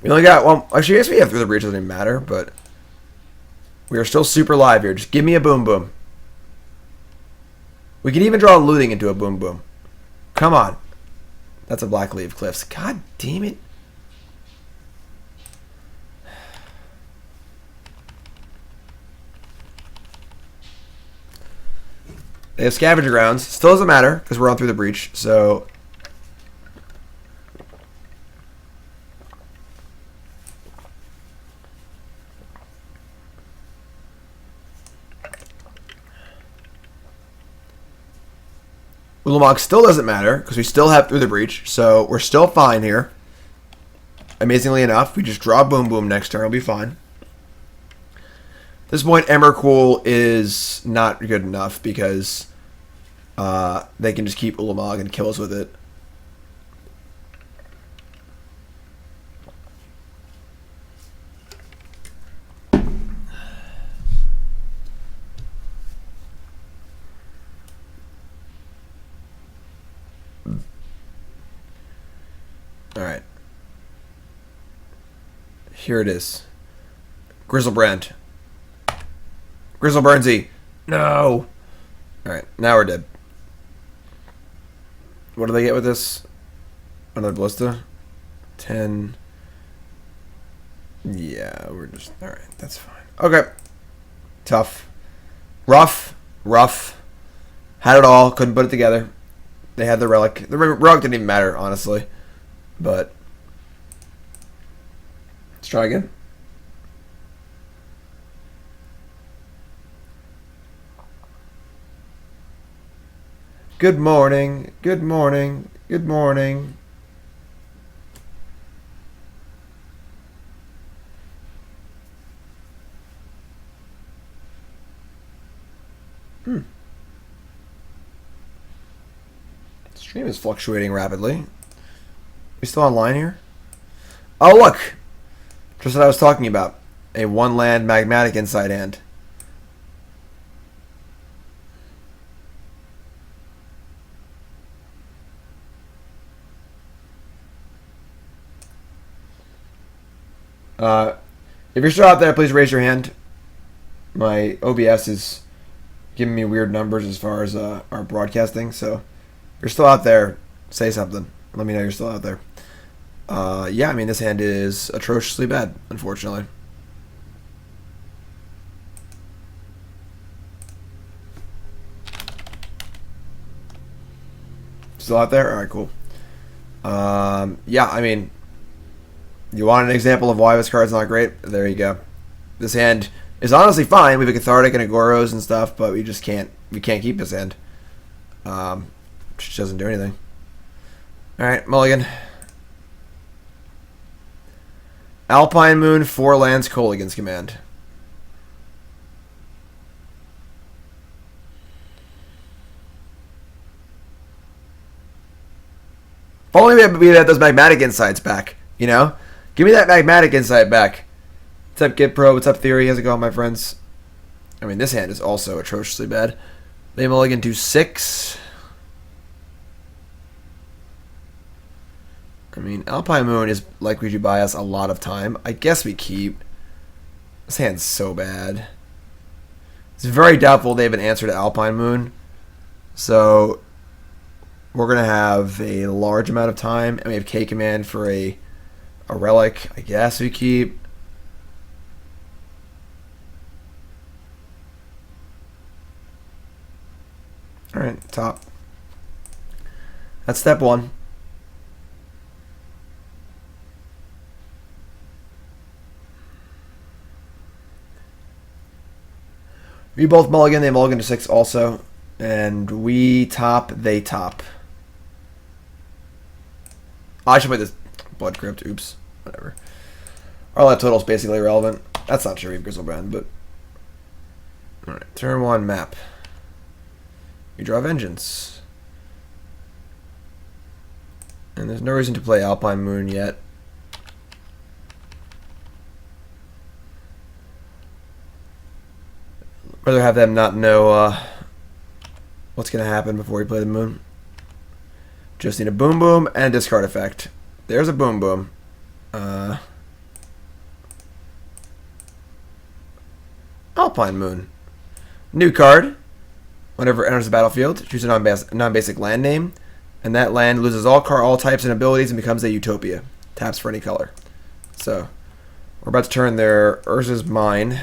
[SPEAKER 1] We only got, well, actually, I guess we have Through the Breach, doesn't even matter, but we are still super live here. Just give me a Boom Boom. We can even draw Looting into a Boom Boom. Come on. That's a Blackcleave Cliffs. God damn it. They have Scavenger Grounds. Still doesn't matter, because we're on Through the Breach, so... Ulamog still doesn't matter, because we still have Through the Breach, so we're still fine here. Amazingly enough, we just draw Boom Boom next turn, it'll be fine. this point, Emrakul is not good enough because they can just keep Ulamog and kill us with it. Alright. Here it is. Griselbrand. Griselbrandsy. No! Alright, now we're dead. What do they get with this? Another Ballista? 10. Yeah, we're just... Alright, that's fine. Okay. Tough. Rough. Rough. Had it all. Couldn't put it together. They had the relic. The relic didn't even matter, honestly. But... let's try again. Good morning, good morning, good morning. Stream is fluctuating rapidly. We still online here? Oh look! Just what I was talking about. A one-land Magmatic Insight hand. If you're still out there, please raise your hand. My OBS is giving me weird numbers as far as our broadcasting, so if you're still out there, say something. Let me know you're still out there. Yeah, I mean, this hand is atrociously bad, unfortunately. Still out there? Alright, cool. Yeah, I mean... you want an example of why this card's not great? There you go. This hand is honestly fine. We have a Cathartic and a Goryos and stuff, but we just can't keep this hand. Just doesn't do anything. Alright, mulligan. Alpine Moon, 4 lands, Kolaghan's command. If only we had those Magmatic Insights back, you know? Give me that Magmatic Insight back. What's up, Git Pro? What's up, Theory? How's it going, my friends? I mean, this hand is also atrociously bad. They mulligan to 6. I mean, Alpine Moon is likely to buy us a lot of time. I guess we keep. This hand's so bad. It's very doubtful they have an answer to Alpine Moon. So, we're going to have a large amount of time. And we have K Command for a relic. I guess we keep. Alright, top. That's step 1. We both mulligan, they mulligan to 6 also. And we top, they top. Oh, I should play this Blood Crypt, oops. Whatever. Our life total is basically irrelevant. That's not true, Griselbrand, but... alright, turn 1 map. We draw Vengeance. And there's no reason to play Alpine Moon yet. Rather have them not know what's going to happen before we play the Moon. Just need a Boom Boom and a discard effect. There's a Boom Boom. Alpine Moon. New card. Whenever it enters the battlefield, choose a non-basic land name, and that land loses all types and abilities and becomes a Utopia. Taps for any color. So, we're about to turn their Urza's Mine.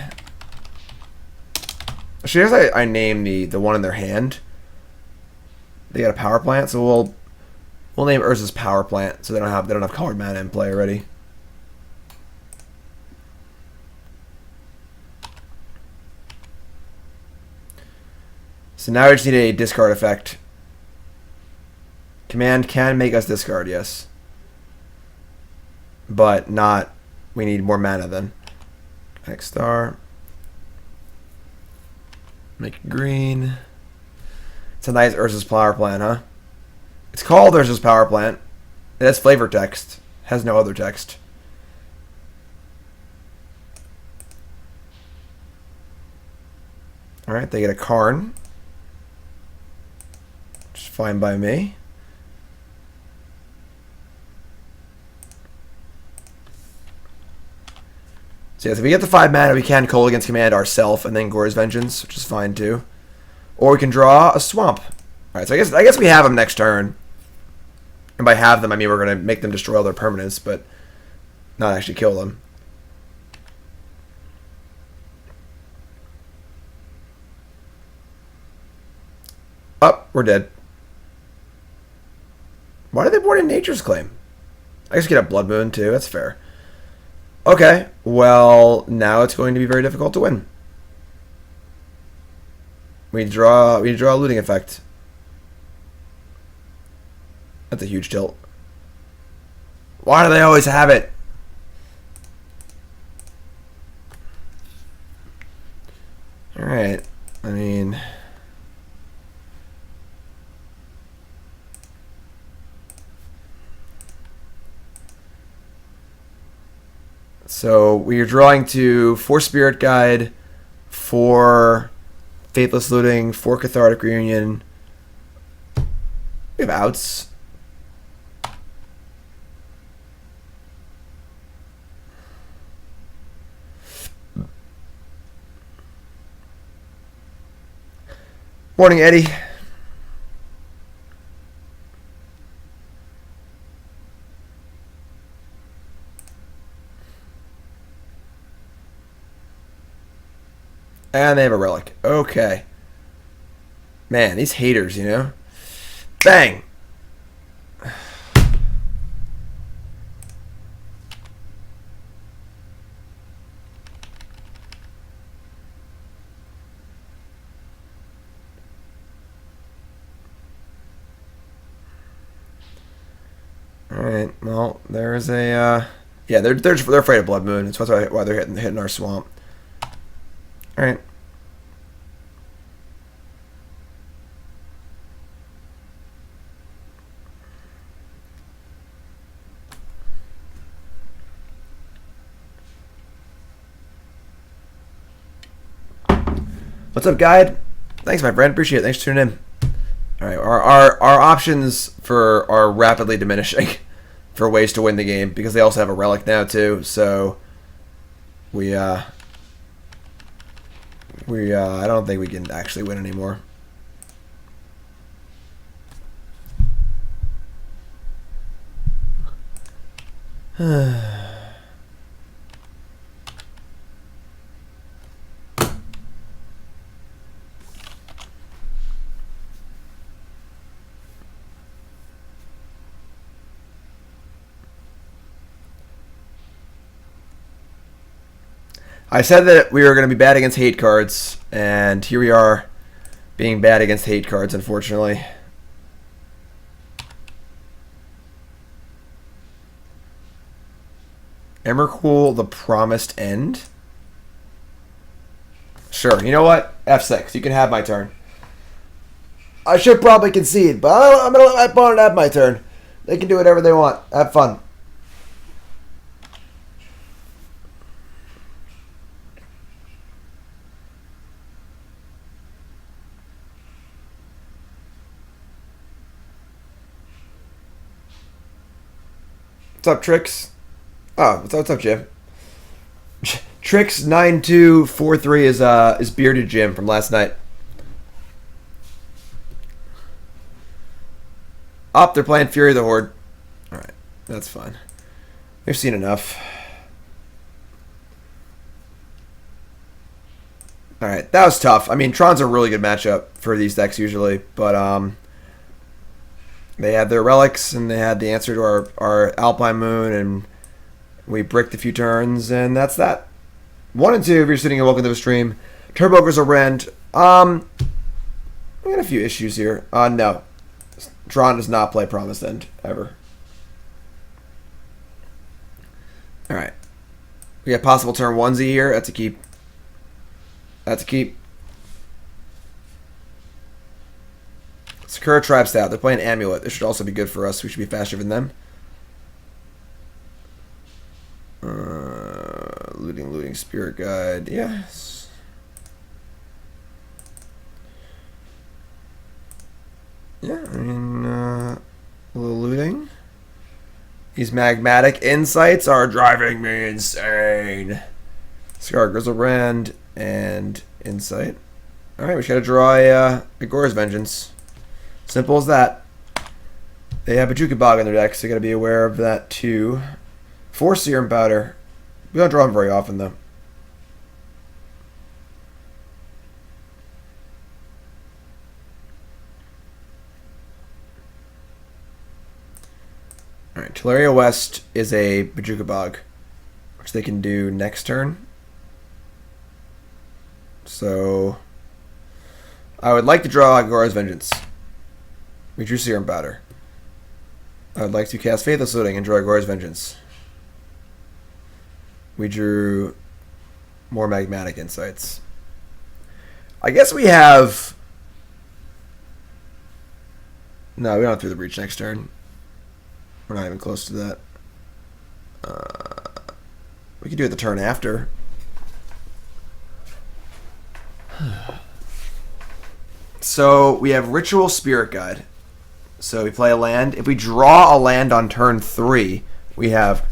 [SPEAKER 1] Actually, as I name the one in their hand, they got a power plant, so we'll name Urza's Power Plant, so they don't have colored mana in play already. So now we just need a discard effect. Command can make us discard, yes. But not... we need more mana then. X star. Make it green. It's a nice Urza's Power Plant, huh? It's called Urza's Power Plant. It has flavor text. Has no other text. Alright, they get a Karn. Which is fine by me. So yes, if we get the 5 mana, we can Kolaghan's Command ourselves and then Gore's Vengeance, which is fine too. Or we can draw a Swamp. Alright, so I guess we have them next turn. And by have them, I mean we're going to make them destroy all their permanents, but not actually kill them. Oh, we're dead. Why did they board in Nature's Claim? I guess we get a Blood Moon too, that's fair. Okay, well, now it's going to be very difficult to win. We draw a looting effect. That's a huge tilt. Why do they always have it? Alright, I mean... So we are drawing to 4 Spirit Guide, 4 Faithless Looting, 4 Cathartic Reunion. We have outs. Morning, Eddie. And they have a relic. Okay. Man, these haters, you know? Bang! Alright, well, there's a, yeah, they're afraid of Blood Moon. That's why they're hitting our swamp. Alright. What's up, guide? Thanks, my friend. Appreciate it. Thanks for tuning in. Alright, our options are rapidly diminishing for ways to win the game because they also have a relic now too, so I don't think we can actually win anymore. I said that we were going to be bad against hate cards, and here we are being bad against hate cards, unfortunately. Emrakul, the Promised End? Sure, you know what? F6, you can have my turn. I should probably concede, but I'm going to let my opponent have my turn. They can do whatever they want. Have fun. What's up, Trix? Oh, what's up, Jim? Trix 9243 is Bearded Jim from last night. Up, they're playing Fury of the Horde. Alright, that's fine. We've seen enough. Alright, that was tough. I mean, Tron's a really good matchup for these decks usually, but they had their relics, and they had the answer to our Alpine Moon, and we bricked a few turns, and that's that. 1 and 2, if you're sitting and welcome to the stream. Turbo Griselbrand. We got a few issues here. No. Tron does not play Promised End, ever. Alright. We got possible turn 1Z here. That's a keep. That's a keep. Sakura Tribe Stout. They're playing Amulet. This should also be good for us. We should be faster than them. Looting, Spirit Guide. Yes. Yeah, I mean, a little looting. These Magmatic Insights are driving me insane. Scar, Griselbrand, and Insight. Alright, we just gotta draw a Gore's Vengeance. Simple as that. They have a Jukabog in their deck, so you gotta be aware of that too. 4 Serum Powder. We don't draw them very often though. Alright, Teleria West is a Bajukabog, which they can do next turn. So I would like to draw Gore's Vengeance. We drew Serum Powder. I would like to cast Faithless Looting and draw Gore's Vengeance. We drew more Magmatic Insights. I guess we have... No, we don't have through the breach next turn. We're not even close to that. We could do it the turn after. So we have Ritual Spirit Guide. So we play a land. If we draw a land on turn 3, we have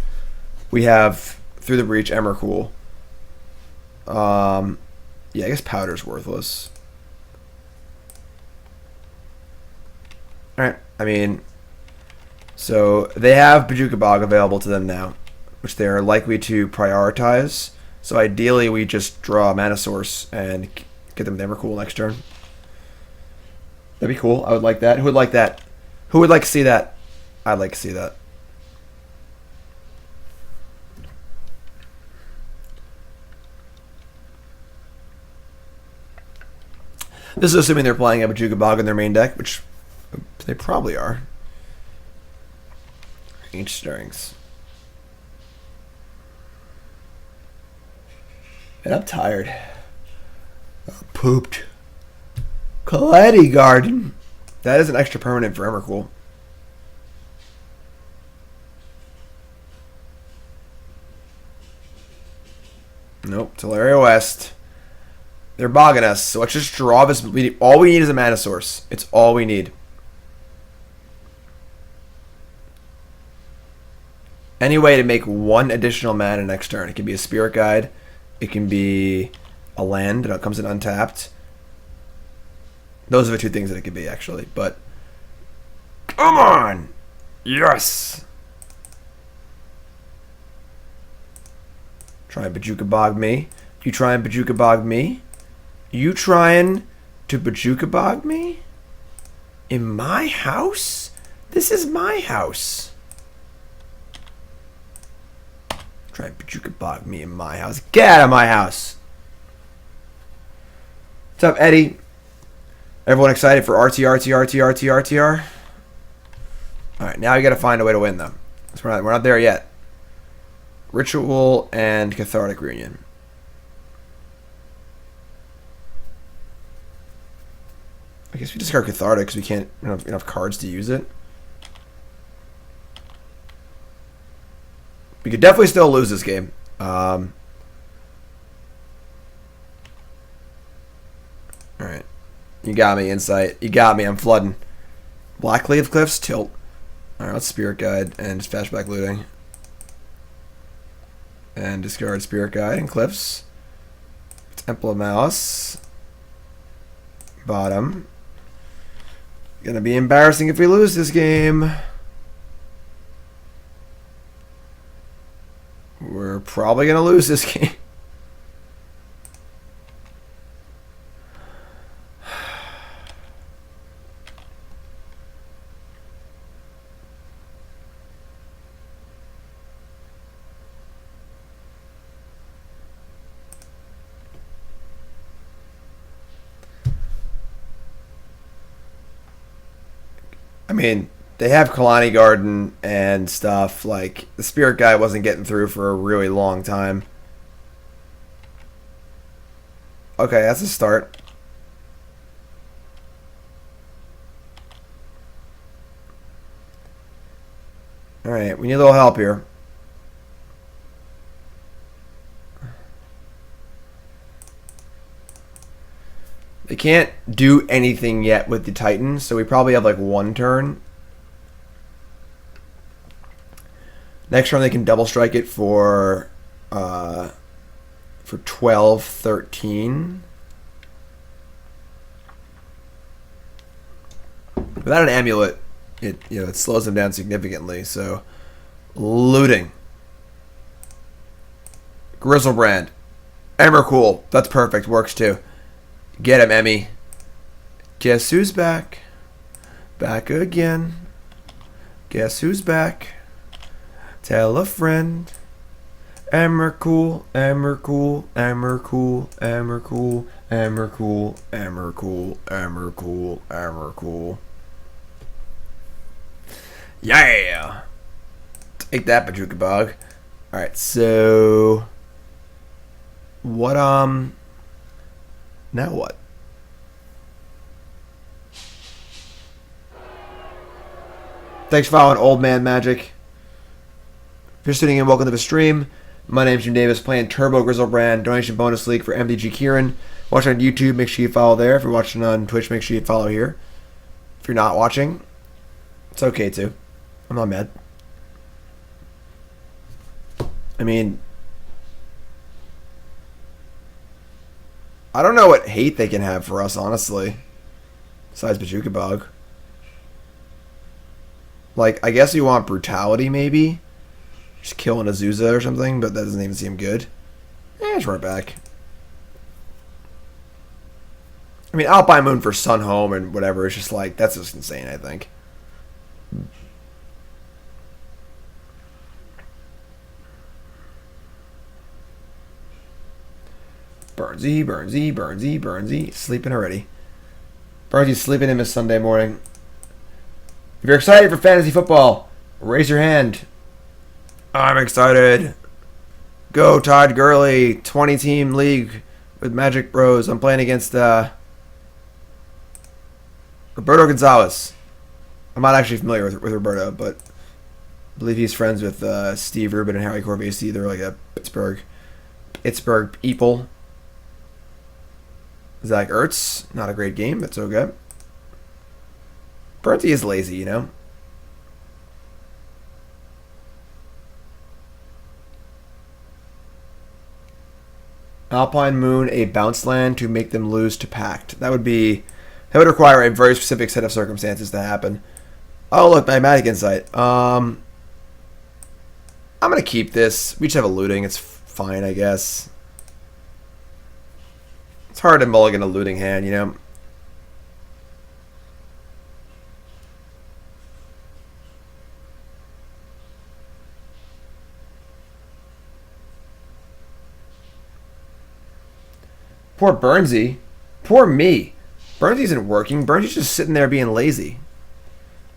[SPEAKER 1] through the breach Emrakul. Yeah, I guess Powder's worthless. Alright, I mean, so they have Bajukabog available to them now, which they are likely to prioritize. So ideally we just draw a mana source and get them with Emrakul next turn. That'd be cool. I would like that. Who would like that? Who would like to see that? I'd like to see that. This is assuming they're playing a Bajukabog in their main deck, which they probably are. Ancient Stirrings. And I'm tired. I'm pooped. Collective Garden. That is an extra permanent for Emrakul. Nope. Teleria West. They're bogging us, so let's just draw this. All we need is a mana source. It's all we need. Any way to make one additional mana next turn. It can be a Spirit Guide. It can be a land that comes in untapped. Those are the 2 things that it could be, actually. But come on! Yes! Try and Bajukabog me. You try and Bajukabog me? You trying to Bajukabog me? In my house? This is my house. Try and Bajukabog me in my house. Get out of my house! What's up, Eddie? Everyone excited for RTR? Alright, now you gotta find a way to win them. We're not there yet. Ritual and Cathartic Reunion. I guess we discard Cathartic because we don't have enough cards to use it. We could definitely still lose this game. Alright. You got me, Insight. You got me, I'm flooding. Blackcleave Cliffs, tilt. Alright, let's Spirit Guide and just flashback looting. And discard Spirit Guide and Cliffs. Temple of Malice. Bottom. Gonna be embarrassing if we lose this game. We're probably gonna lose this game. I mean, they have Kalani Garden and stuff. Like, the Spirit Guy wasn't getting through for a really long time. Okay, that's a start. Alright, we need a little help here. They can't do anything yet with the Titans, so we probably have like one turn. Next turn they can double strike it for 12, 13. Without an amulet, it slows them down significantly. So, looting. Griselbrand. Emrakul. That's perfect. Works too. Get him, Emmy. Guess who's back? Back again. Guess who's back? Tell a friend. Emrakul, Emrakul, Emrakul, Emrakul, Emrakul, Emrakul, Emrakul, Emrakul. Yeah! Take that, Bajuka Bog. Alright, so... What, now what? Thanks for following Old Man Magic. If you're tuning in, welcome to the stream. My name's Jim Davis, playing Turbo Griselbrand, Donation Bonus League for mtgkieran. Watching on YouTube, make sure you follow there. If you're watching on Twitch, make sure you follow here. If you're not watching, it's okay too. I'm not mad. I mean, I don't know what hate they can have for us, honestly. Besides Bajuka Bog. Like, I guess you want brutality, maybe? Just killing Azusa or something, but that doesn't even seem good. It's right back. I mean, Alpine Moon for Sun Home and whatever, it's just like, that's just insane, I think. Burnsy, Burnsy, Burnsy, Burnsy. Sleeping already. Burnsy's sleeping in his Sunday morning. If you're excited for fantasy football, raise your hand. I'm excited. Go Todd Gurley, 20-team league with Magic Bros. I'm playing against Roberto Gonzalez. I'm not actually familiar with Roberto, but I believe he's friends with Steve Rubin and Harry Corvesi. They're like a Pittsburgh people. Zach Ertz, not a great game, that's okay. Bertie is lazy, you know. Alpine Moon, a bounce land to make them lose to Pact. That would require a very specific set of circumstances to happen. Oh look, Magmatic Insight. I'm gonna keep this. We just have a looting. It's fine, I guess. It's hard to mulligan a looting hand, you know. Poor Burnsy. Poor me. Burnsy isn't working. Burnsy's just sitting there being lazy.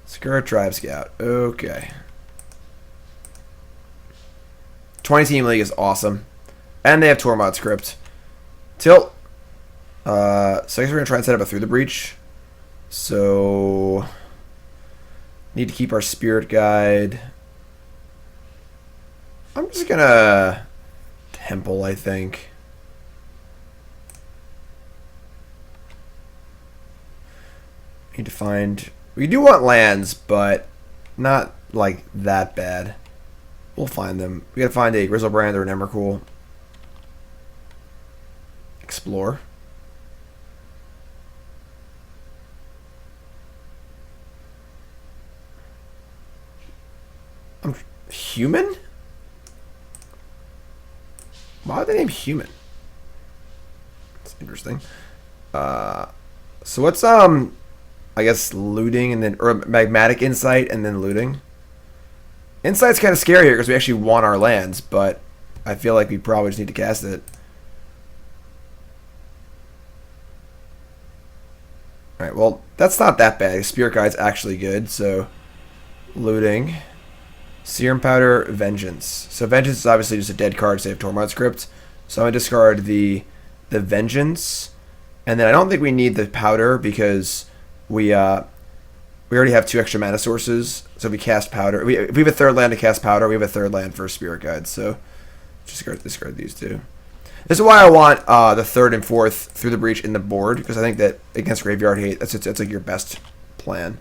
[SPEAKER 1] Skirt Tribe Scout. Okay. 20-team league is awesome. And they have Tormod's Crypt. Tilt. So I guess we're going to try and set up a Through the Breach. So... Need to keep our Spirit Guide. I'm just going to... Temple, I think. Need to find... We do want lands, but not, like, that bad. We'll find them. We gotta find a Griselbrand or an Emrakul. Explore. Human? Why are they named Human? That's interesting. So what's, I guess looting and then, or Magmatic Insight and then looting. Insight's kind of scary here because we actually want our lands, but I feel like we probably just need to cast it. Alright, well, that's not that bad. Spirit Guide's actually good, so looting. Serum Powder, Vengeance. So Vengeance is obviously just a dead card, save Tormod's Crypt. So I'm going to discard the Vengeance. And then I don't think we need the Powder because we We already have 2 extra mana sources, so if we cast Powder... If we have a 3rd land to cast Powder, we have a 3rd land for Spirit Guide, so just discard these 2. This is why I want the 3rd and 4th Through the Breach in the board, because I think that against Graveyard Hate, that's like your best plan.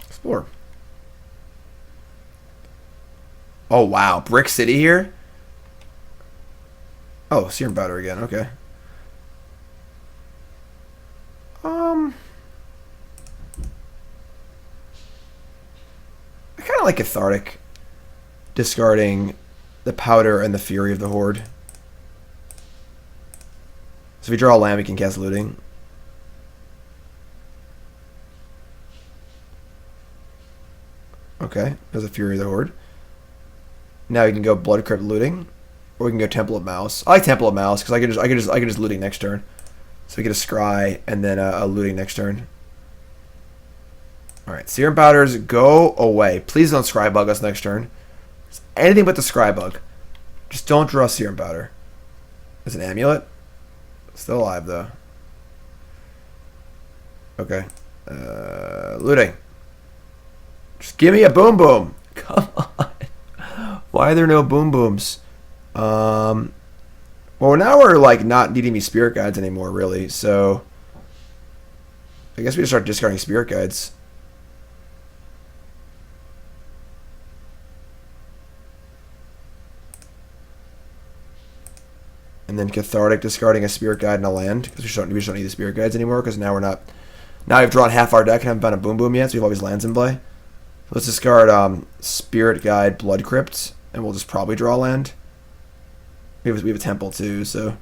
[SPEAKER 1] Explore. Oh, wow. Brick City here? Oh, Serum Powder again. Okay. I kind of like Cathartic. Discarding the Powder and the Fury of the Horde. So if we draw a land, we can cast Looting. Okay, there's a Fury of the Horde. Now we can go Blood Crypt Looting, or we can go Temple of Malice. I like Temple of Malice because I can just Looting next turn. So we get a Scry and then a Looting next turn. All right, Serum Powders, go away. Please don't Scry Bug us next turn. It's anything but the Scry Bug. Just don't draw Serum Powder. There's an Amulet. Still alive though. Okay. Looting. Just give me a Boom Boom. Come on. Why are there no Boom Booms? Well, now we're like not needing me Spirit Guides anymore, really. So I guess we just start discarding Spirit Guides. And then Cathartic discarding a Spirit Guide and a land because we just don't need the Spirit Guides anymore because now we're not. Now we've drawn half our deck and haven't found a Boom Boom yet, so we have all these lands in play. Let's discard Spirit Guide, Blood Crypt, and we'll just probably draw a land. We have a Temple too, so.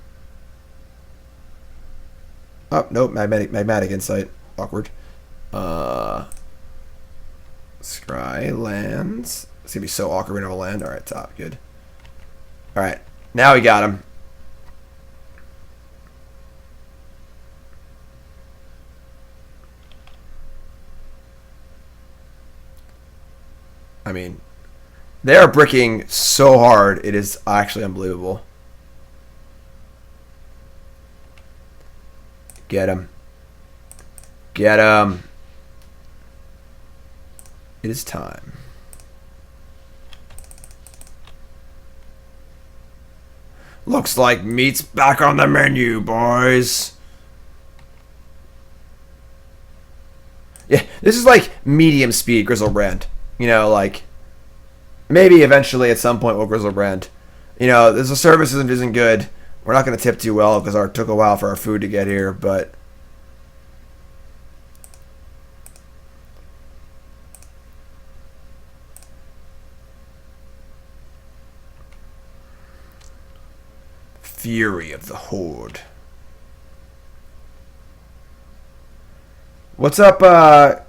[SPEAKER 1] Oh nope, Magmatic Insight, awkward. Scry lands. It's gonna be so awkward when we have a land. All right, top good. All right, now we got him. I mean, they are bricking so hard, it is actually unbelievable. Get him. Get him. It is time. Looks like meat's back on the menu, boys. Yeah, this is like medium speed Griselbrand. You know, like, maybe eventually at some point we'll Griselbrand. You know, the service isn't good. We're not going to tip too well because it took a while for our food to get here, but... Fury of the Horde. What's up,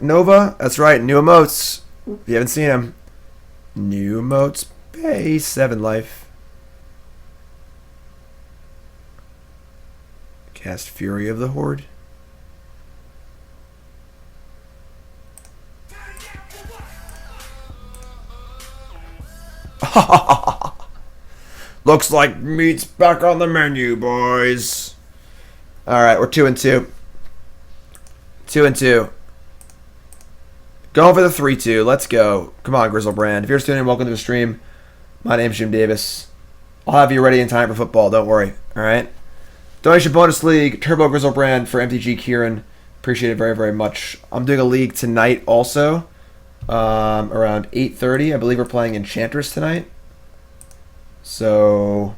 [SPEAKER 1] Nova? That's right, new emotes. If you haven't seen him. New emotes, pay 7 life. Cast Fury of the Horde. Looks like meat's back on the menu, boys. Alright, we're 2-2. 2-2. Going for the 3-2. Let's go. Come on, Griselbrand. If you're just tuning in, welcome to the stream. My name's Jim Davis. I'll have you ready in time for football. Don't worry. Alright? Donation bonus league. Turbo Griselbrand for mtgkieran. Appreciate it very, very much. I'm doing a league tonight also. Around 8:30. I believe we're playing Enchantress tonight. So,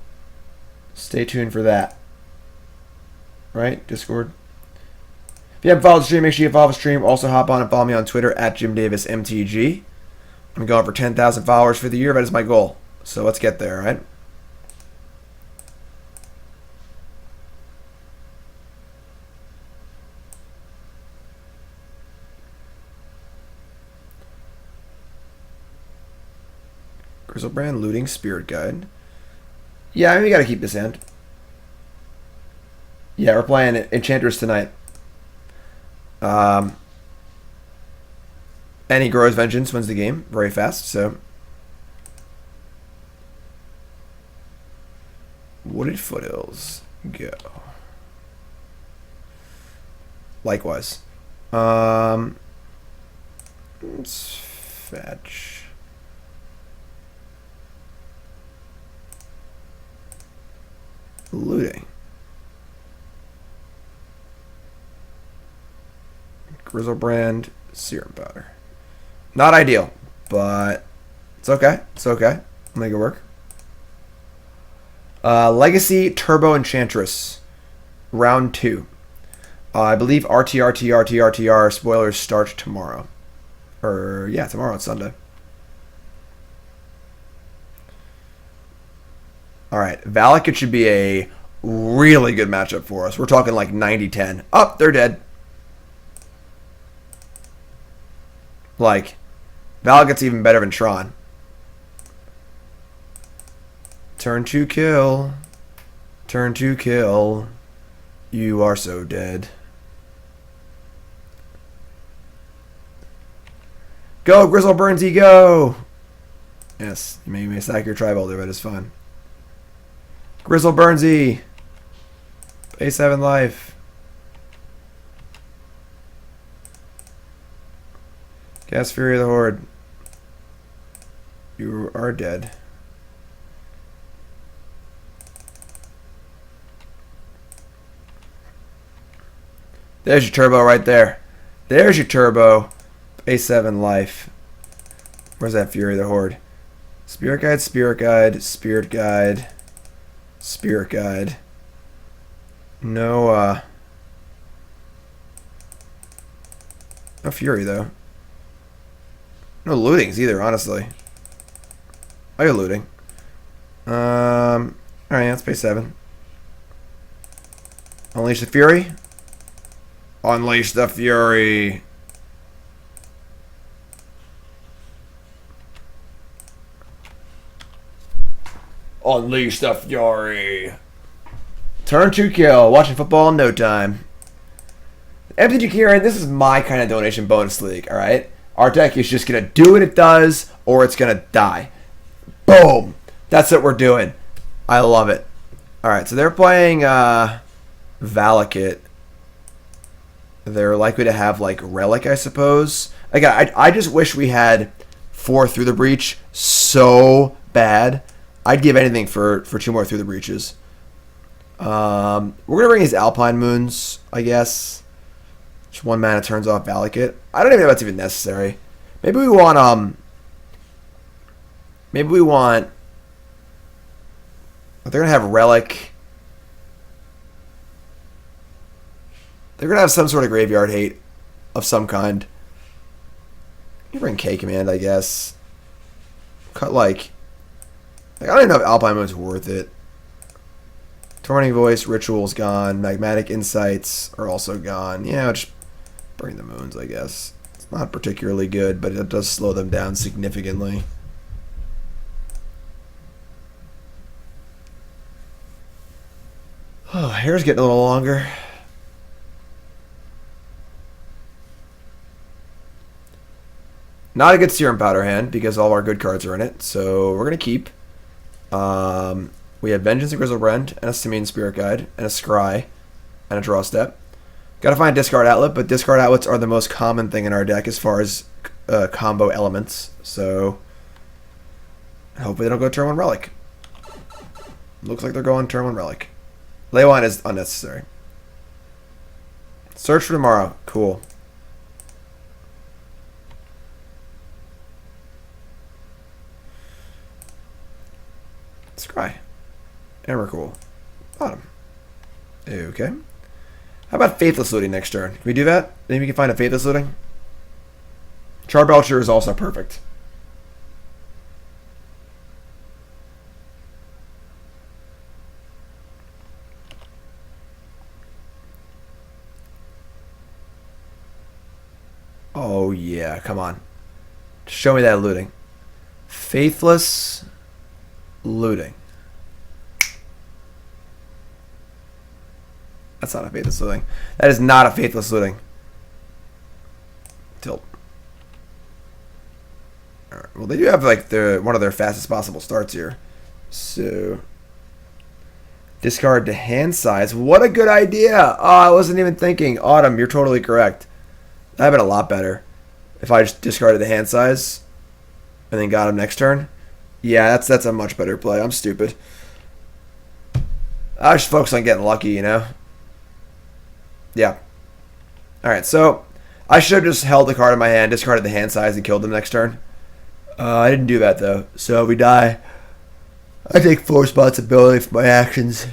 [SPEAKER 1] stay tuned for that. Right? Discord. If you haven't followed the stream, make sure you follow the stream. Also, hop on and follow me on Twitter at JimDavisMTG. I'm going for 10,000 followers for the year. That is my goal. So let's get there, right? Griselbrand, Looting, Spirit Guide. Yeah, I mean, we got to keep this hand. Yeah, we're playing Enchantress tonight. And he grows Vengeance, wins the game very fast, so. Wooded Foothills. Go. likewise. Let's fetch. Looting. Griselbrand, Serum Powder. Not ideal, but it's okay. It's okay. I'll make it work. Legacy Turbo Enchantress. Round 2. I believe RTR spoilers start tomorrow. Yeah, tomorrow. It's Sunday. Alright, Valakut should be a really good matchup for us. We're talking like 90-10. Oh, they're dead. Like, Valakut's even better than Tron. Turn to kill. Turn to kill. You are so dead. Go, Griselbrand, go! Yes, you may sack your tribal there, but it's fine. Griselbrand, pay 7 life. Cast Fury of the Horde. You are dead. There's your turbo right there. There's your turbo. Pay 7 life. Where's that Fury of the Horde? Spirit Guide, Spirit Guide, Spirit Guide, Spirit Guide. No, no Fury, though. No lootings either, honestly. I got looting. Alright, let's pay 7. Unleash the Fury. Unleash the Fury. Unleash the Fury. Turn to kill. Watching football in no time. mtgkieran, this is my kind of donation bonus league, alright? Our deck is just going to do what it does, or it's going to die. Boom! That's what we're doing. I love it. Alright, so they're playing Valakut. They're likely to have, like, Relic, I suppose. Again, I just wish we had 4 Through the Breach so bad. I'd give anything for 2 more Through the Breaches. We're going to bring these Alpine Moons, I guess. Just 1 mana turns off Valakut. I don't even know if that's even necessary. Maybe we want, Maybe we want... They're going to have Relic. They're going to have some sort of graveyard hate of some kind. You bring K-Command, I guess. Cut, like I don't even know if Alpine Moon's worth it. Tormenting Voice, Ritual's gone. Magmatic Insights are also gone. Yeah, I'll just bring the Moons, I guess. It's not particularly good, but it does slow them down significantly. Oh, hair's getting a little longer. Not a good Serum Powder hand because all our good cards are in it, so we're going to keep. We have Vengeance and Griselbrand, and a Simian Spirit Guide, and a Scry, and a Draw Step. Gotta find a Discard Outlet, but Discard Outlets are the most common thing in our deck as far as combo elements, so hopefully they don't go turn 1 Relic. Looks like they're going turn 1 Relic. Leyline is unnecessary. Search for tomorrow. Cool. Scry. Emrakul. Bottom. Okay. How about Faithless Looting next turn? Can we do that? Maybe we can find a Faithless Looting? Charbelcher is also perfect. Oh yeah, come on. Show me that looting. Faithless Looting. That's not a Faithless Looting. That is not a Faithless Looting. Tilt. Alright, well, they do have like one of their fastest possible starts here. So Discard to hand size. What a good idea! Oh, I wasn't even thinking. Autumn, you're totally correct. That'd been a lot better if I just discarded the hand size and then got him next turn. Yeah, that's a much better play. I'm stupid. I just focus on getting lucky, you know? Yeah. Alright, so I should have just held the card in my hand, discarded the hand size, and killed them next turn. I didn't do that, though. So we die. I take full responsibility for my actions.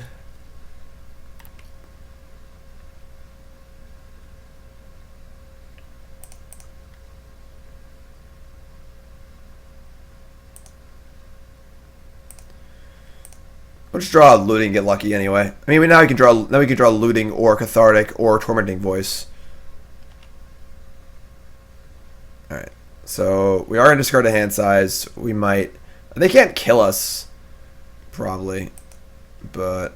[SPEAKER 1] Let's draw looting and get lucky anyway. I mean, now we can draw looting or cathartic or tormenting voice. All right, so we are gonna discard a hand size. We might. They can't kill us, probably, but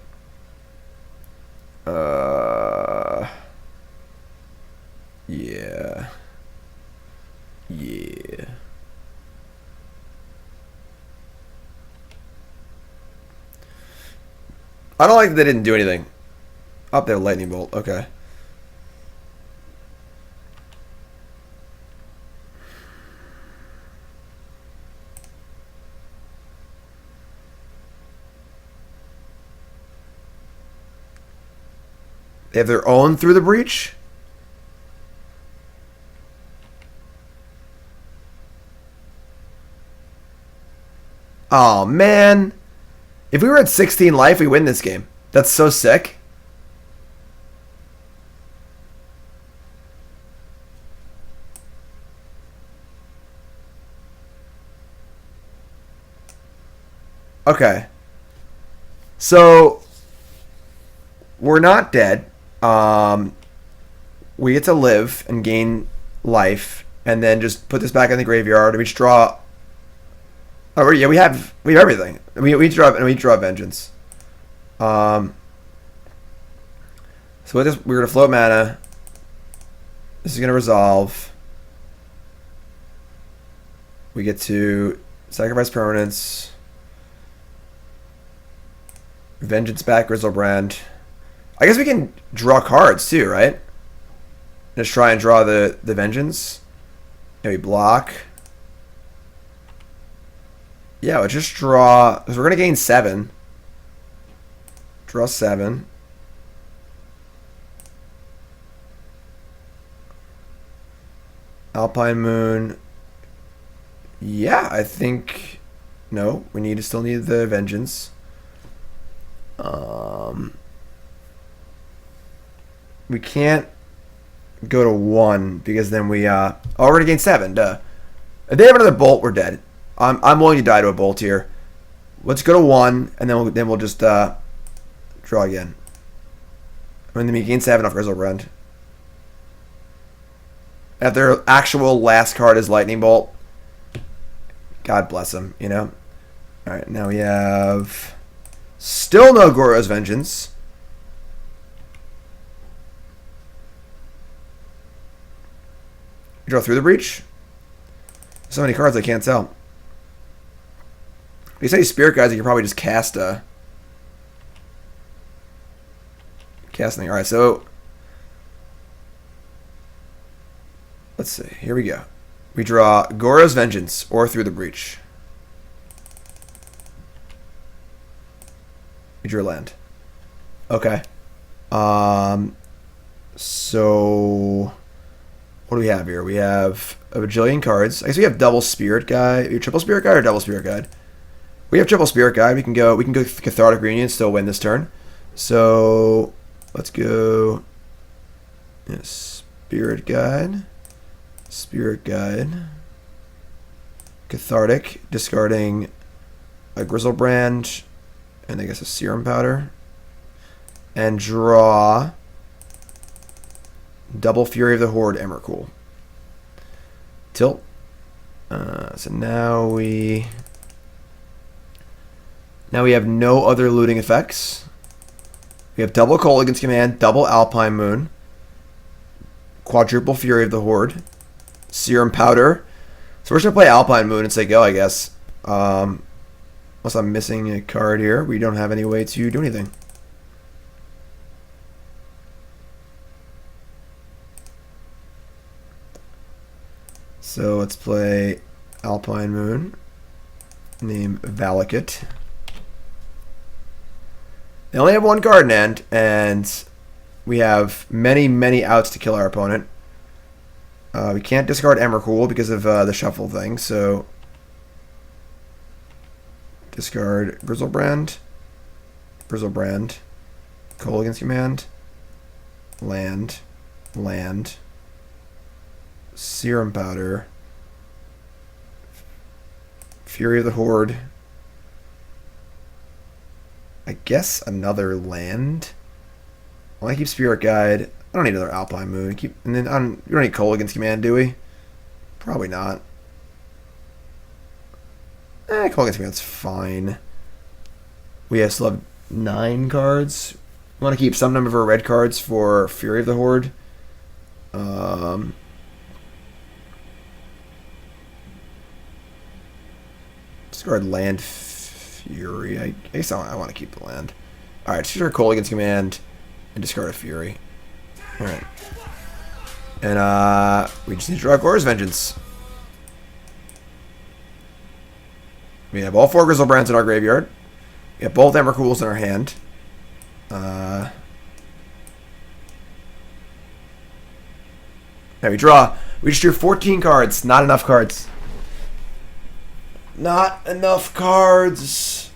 [SPEAKER 1] yeah. I don't like that they didn't do anything. Up there, lightning bolt. Okay. They have their own through the breach? Oh, man. If we were at 16 life, we win this game. That's so sick. Okay. So, we're not dead. We get to live and gain life, and then just put this back in the graveyard. We just draw. Oh yeah, we have everything. We draw vengeance. So with this, we're gonna float mana. This is gonna resolve. We get to sacrifice permanents. Vengeance back, Griselbrand. I guess we can draw cards too, right? Just try and draw the vengeance. Maybe block. Yeah, we'll just draw, because we're going to gain 7. Draw 7. Alpine Moon. Yeah, I think, no, we still need the vengeance. We can't go to 1, because then we, oh, we're going to gain 7, duh. If they have another bolt, we're dead. I'm willing to die to a bolt here. Let's go to 1, and then we'll just draw again. And then we gain 7 off Griselbrand. If their actual last card is Lightning Bolt, God bless them, you know? Alright, now we have still no Goryo's Vengeance. Draw through the breach. So many cards I can't tell. If you say Spirit Guides, you can probably just cast casting. Alright, so let's see. Here we go. We draw Goryo's Vengeance or through the breach. We drew land. Okay. So what do we have here? We have a bajillion cards. I guess we have double Spirit Guide. Triple Spirit Guide or double Spirit Guide? We have triple Spirit Guide. We can go Cathartic Reunion and still win this turn. So let's go Spirit Guide. Cathartic, discarding a Griselbrand and I guess a Serum Powder. And draw double Fury of the Horde Emrakul. Tilt. So now we have no other looting effects. We have double Kolaghan's Command, double Alpine Moon, quadruple Fury of the Horde, Serum Powder. So we're just going to play Alpine Moon and say go, I guess. Unless I'm missing a card here. We don't have any way to do anything. So let's play Alpine Moon, named Valakut. They only have one card in hand, and we have many, many outs to kill our opponent. We can't discard Emrakul because of the shuffle thing, so discard Griselbrand, Kolaghan's Command, land, Serum Powder, Fury of the Horde, I guess another land. Well, I keep Spirit Guide. I don't need another Alpine Moon. And then we don't need Kolaghan's Command, do we? Probably not. Kolaghan's Command's fine. We still have 9 cards. We want to keep some number of our red cards for Fury of the Horde. Discard land Fury. I guess I want to keep the land. Alright, discard Kolaghan's Command and discard a Fury. Alright. And we just need to draw Goryo's Vengeance. We have all 4 Griselbrands in our graveyard. We have both Emrakuls in our hand. Now we draw. We just drew 14 cards. Not enough cards. Not enough cards.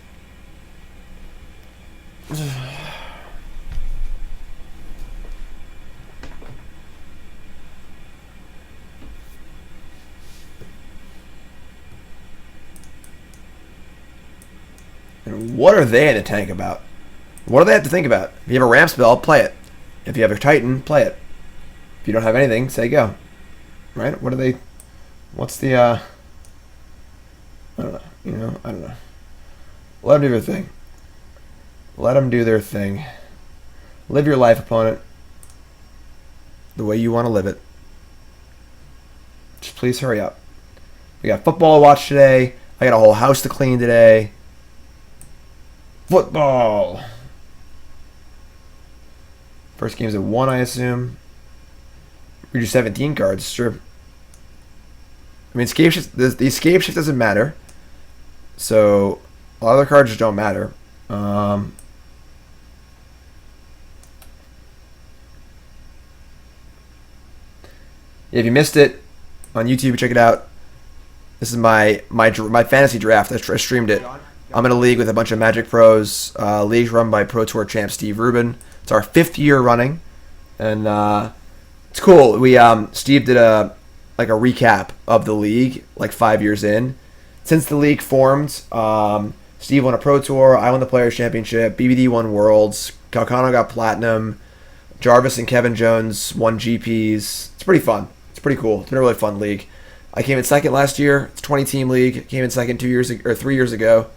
[SPEAKER 1] And what are they in the tank about? What do they have to think about? If you have a ramp spell, play it. If you have a Titan, play it. If you don't have anything, say go. Right? What are they... What's the, I don't know. I don't know. Let them do their thing. Let them do their thing. Live your life, opponent. The way you want to live it. Just please hurry up. We got football to watch today. I got a whole house to clean today. Football! First game's at 1, I assume. We do 17 cards, sure. I mean, escape shift, the escape shift doesn't matter. So, a lot of the cards just don't matter. If you missed it on YouTube, check it out. This is my fantasy draft. I streamed it. I'm in a league with a bunch of Magic pros. League run by Pro Tour champ Steve Rubin. It's our 5th year running, and it's cool. We Steve did a recap of the league, like 5 years in. Since the league formed, Steve won a Pro Tour. I won the Players Championship. BBD won Worlds. Calcano got Platinum. Jarvis and Kevin Jones won GPs. It's pretty fun. It's pretty cool. It's been a really fun league. I came in second last year. It's a 20-team league. Came in second 3 years ago,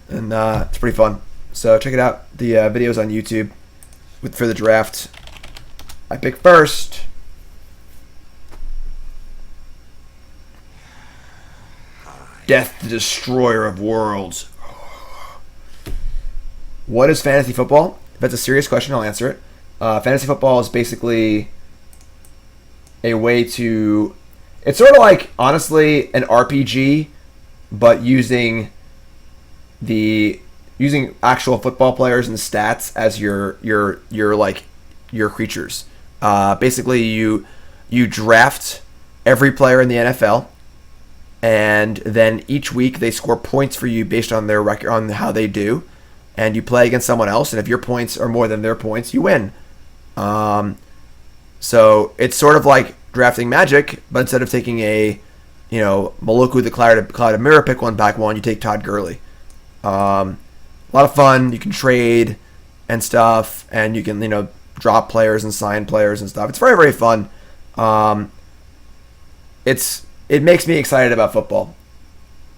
[SPEAKER 1] and it's pretty fun. So check it out. The videos on YouTube for the draft. I picked first. Death, the Destroyer of Worlds. What is fantasy football? If that's a serious question, I'll answer it. Fantasy football is basically a way to... It's sort of like, honestly, an RPG, but using actual football players and stats as your creatures. Basically, you draft every player in the NFL, and then each week they score points for you based on their record, on how they do, and you play against someone else, and if your points are more than their points, you win. So it's sort of like drafting Magic, but instead of taking a, Moloku the Cloud of Mirror, pick one, back one, you take Todd Gurley. A lot of fun. You can trade and stuff, and you can, drop players and sign players and stuff. It's very, very fun. It makes me excited about football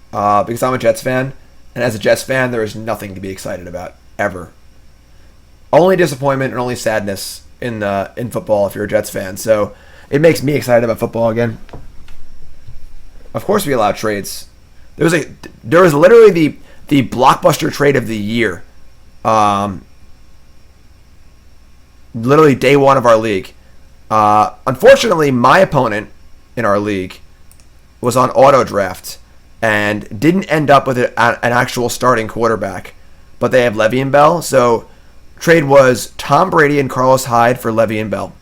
[SPEAKER 1] because I'm a Jets fan, and as a Jets fan, there is nothing to be excited about ever. Only disappointment and only sadness in football if you're a Jets fan. So it makes me excited about football again. Of course, we allow trades. There was literally the blockbuster trade of the year. Literally day one of our league. Unfortunately, my opponent in our league was on auto draft and didn't end up with an actual starting quarterback, but they have Le'Veon Bell. So trade was Tom Brady and Carlos Hyde for Le'Veon Bell.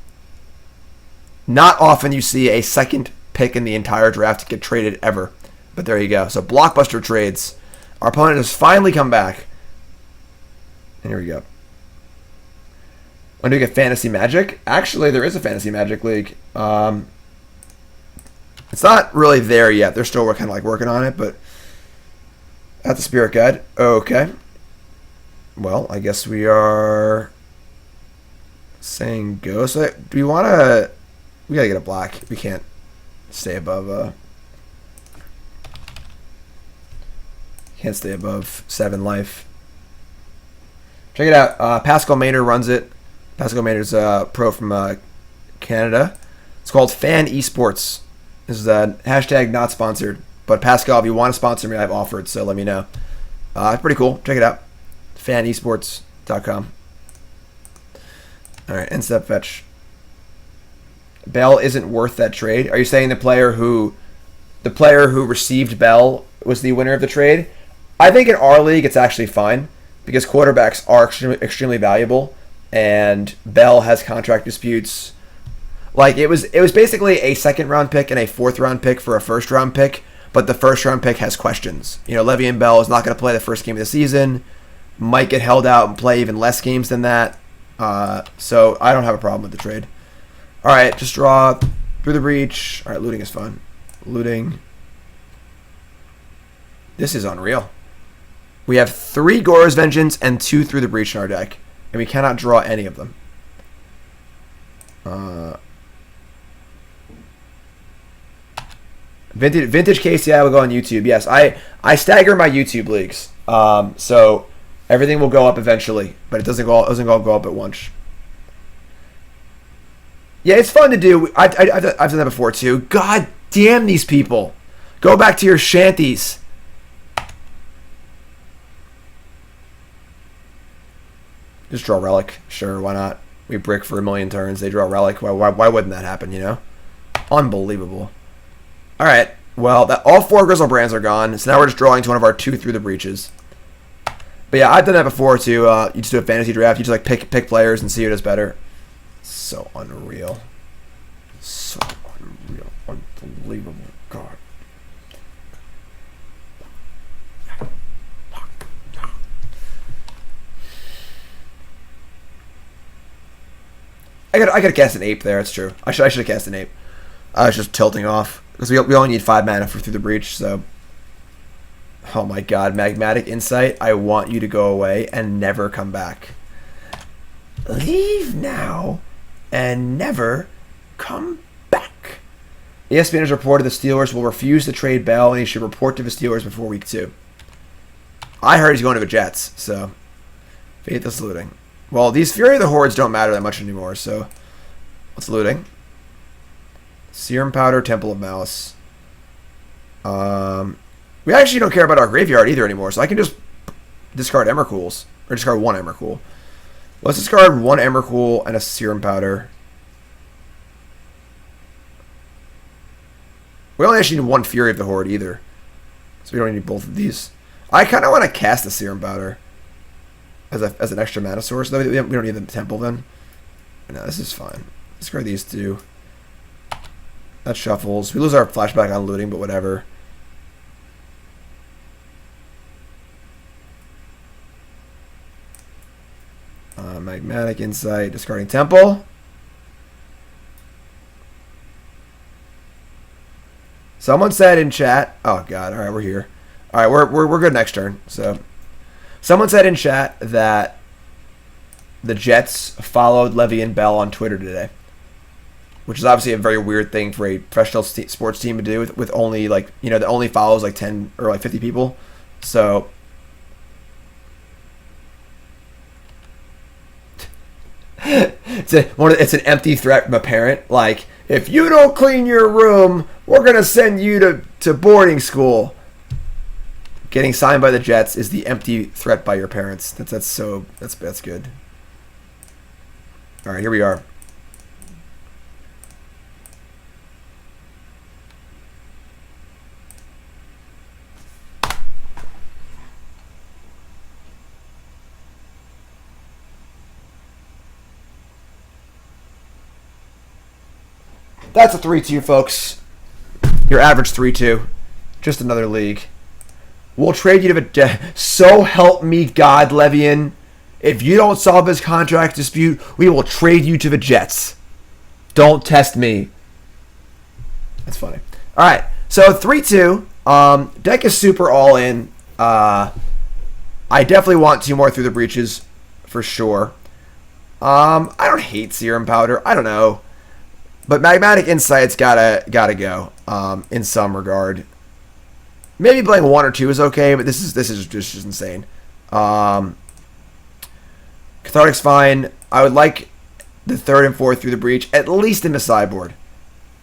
[SPEAKER 1] Not often you see a second pick in the entire draft get traded ever, but there you go. So blockbuster trades. Our opponent has finally come back. And here we go. When do we get Fantasy Magic? Actually, there is a Fantasy Magic League. It's not really there yet. They're still kind of like working on it, but at the Spirit Guide. Okay. Well, I guess we are saying go. So do we want to... We got to get a black. We can't stay above... Can't stay above 7 life. Check it out. Pascal Maynard runs it. Pascal Maynard's a pro from Canada. It's called Fan Esports. This is a hashtag not sponsored. But Pascal, if you want to sponsor me, I've offered, so let me know. Pretty cool. Check it out. fanesports.com. Alright, end step fetch. Bell isn't worth that trade. Are you saying the player who received Bell was the winner of the trade? I think in our league it's actually fine because quarterbacks are extremely valuable, and Bell has contract disputes. Like it was basically a second round pick and a fourth round pick for a first round pick, but the first round pick has questions. You know, Le'Veon Bell is not going to play the first game of the season, might get held out and play even less games than that. So I don't have a problem with the trade. All right, just draw through the breach. All right, looting is fun. Looting. This is unreal. We have 3 Gora's Vengeance and 2 Through the Breach in our deck, and we cannot draw any of them. Vintage KCI will go on YouTube. Yes, I stagger my YouTube leagues, so everything will go up eventually, but it doesn't all go up at once. Yeah, it's fun to do. I've done that before too. God damn these people! Go back to your shanties. Just draw Relic. Sure, why not? We brick for 1,000,000 turns. They draw Relic. Why wouldn't that happen, you know? Unbelievable. Alright, well, all 4 Griselbrands are gone, so now we're just drawing to one of our 2 Through the Breaches. But yeah, I've done that before too. You just do a fantasy draft. You just like pick players and see who does better. So unreal. So unreal. Unbelievable. God. I gotta cast an ape there. It's true. I should have cast an ape. I was just tilting off because we only need 5 mana for Through the Breach. So, oh my God, Magmatic Insight! I want you to go away and never come back. Leave now and never come back. ESPN has reported the Steelers will refuse to trade Bell, and he should report to the Steelers before week 2. I heard he's going to the Jets. So, Faithless Looting. Well, these Fury of the Hordes don't matter that much anymore, so what's looting? Serum Powder, Temple of Malice. We actually don't care about our graveyard either anymore, so I can just discard Emrakuls. Or discard 1 Emrakul. Let's discard 1 Emrakul and a Serum Powder. We only actually need 1 Fury of the Horde either, so we don't need both of these. I kind of want to cast the Serum Powder as an extra mana source. We don't need the Temple then. No, this is fine. Discard these 2. That shuffles. We lose our flashback on looting, but whatever. Magmatic Insight. Discarding Temple. Someone said in chat. Oh God! All right, we're here. All right, we're good next turn. So. Someone said in chat that the Jets followed Le'Veon Bell on Twitter today, which is obviously a very weird thing for a professional sports team to do with only like, you know, that only follows like 10 or like 50 people. So it's an empty threat from a parent. Like, if you don't clean your room, we're gonna send you to boarding school. Getting signed by the Jets is the empty threat by your parents. That's good. All right, here we are. that's a 3-2, folks. Your average 3-2. Just another league. We'll trade you to the... So help me God, Levian. If you don't solve this contract dispute, we will trade you to the Jets. Don't test me. That's funny. All right, so 3-2. Deck is super all in. I definitely want 2 more Through the Breaches for sure. I don't hate Serum Powder. I don't know, but Magmatic Insight's gotta go. In some regard, maybe playing 1 or 2 is okay, but this is just insane. Cathartic's fine. I would like the 3rd and 4th Through the Breach, at least in the sideboard.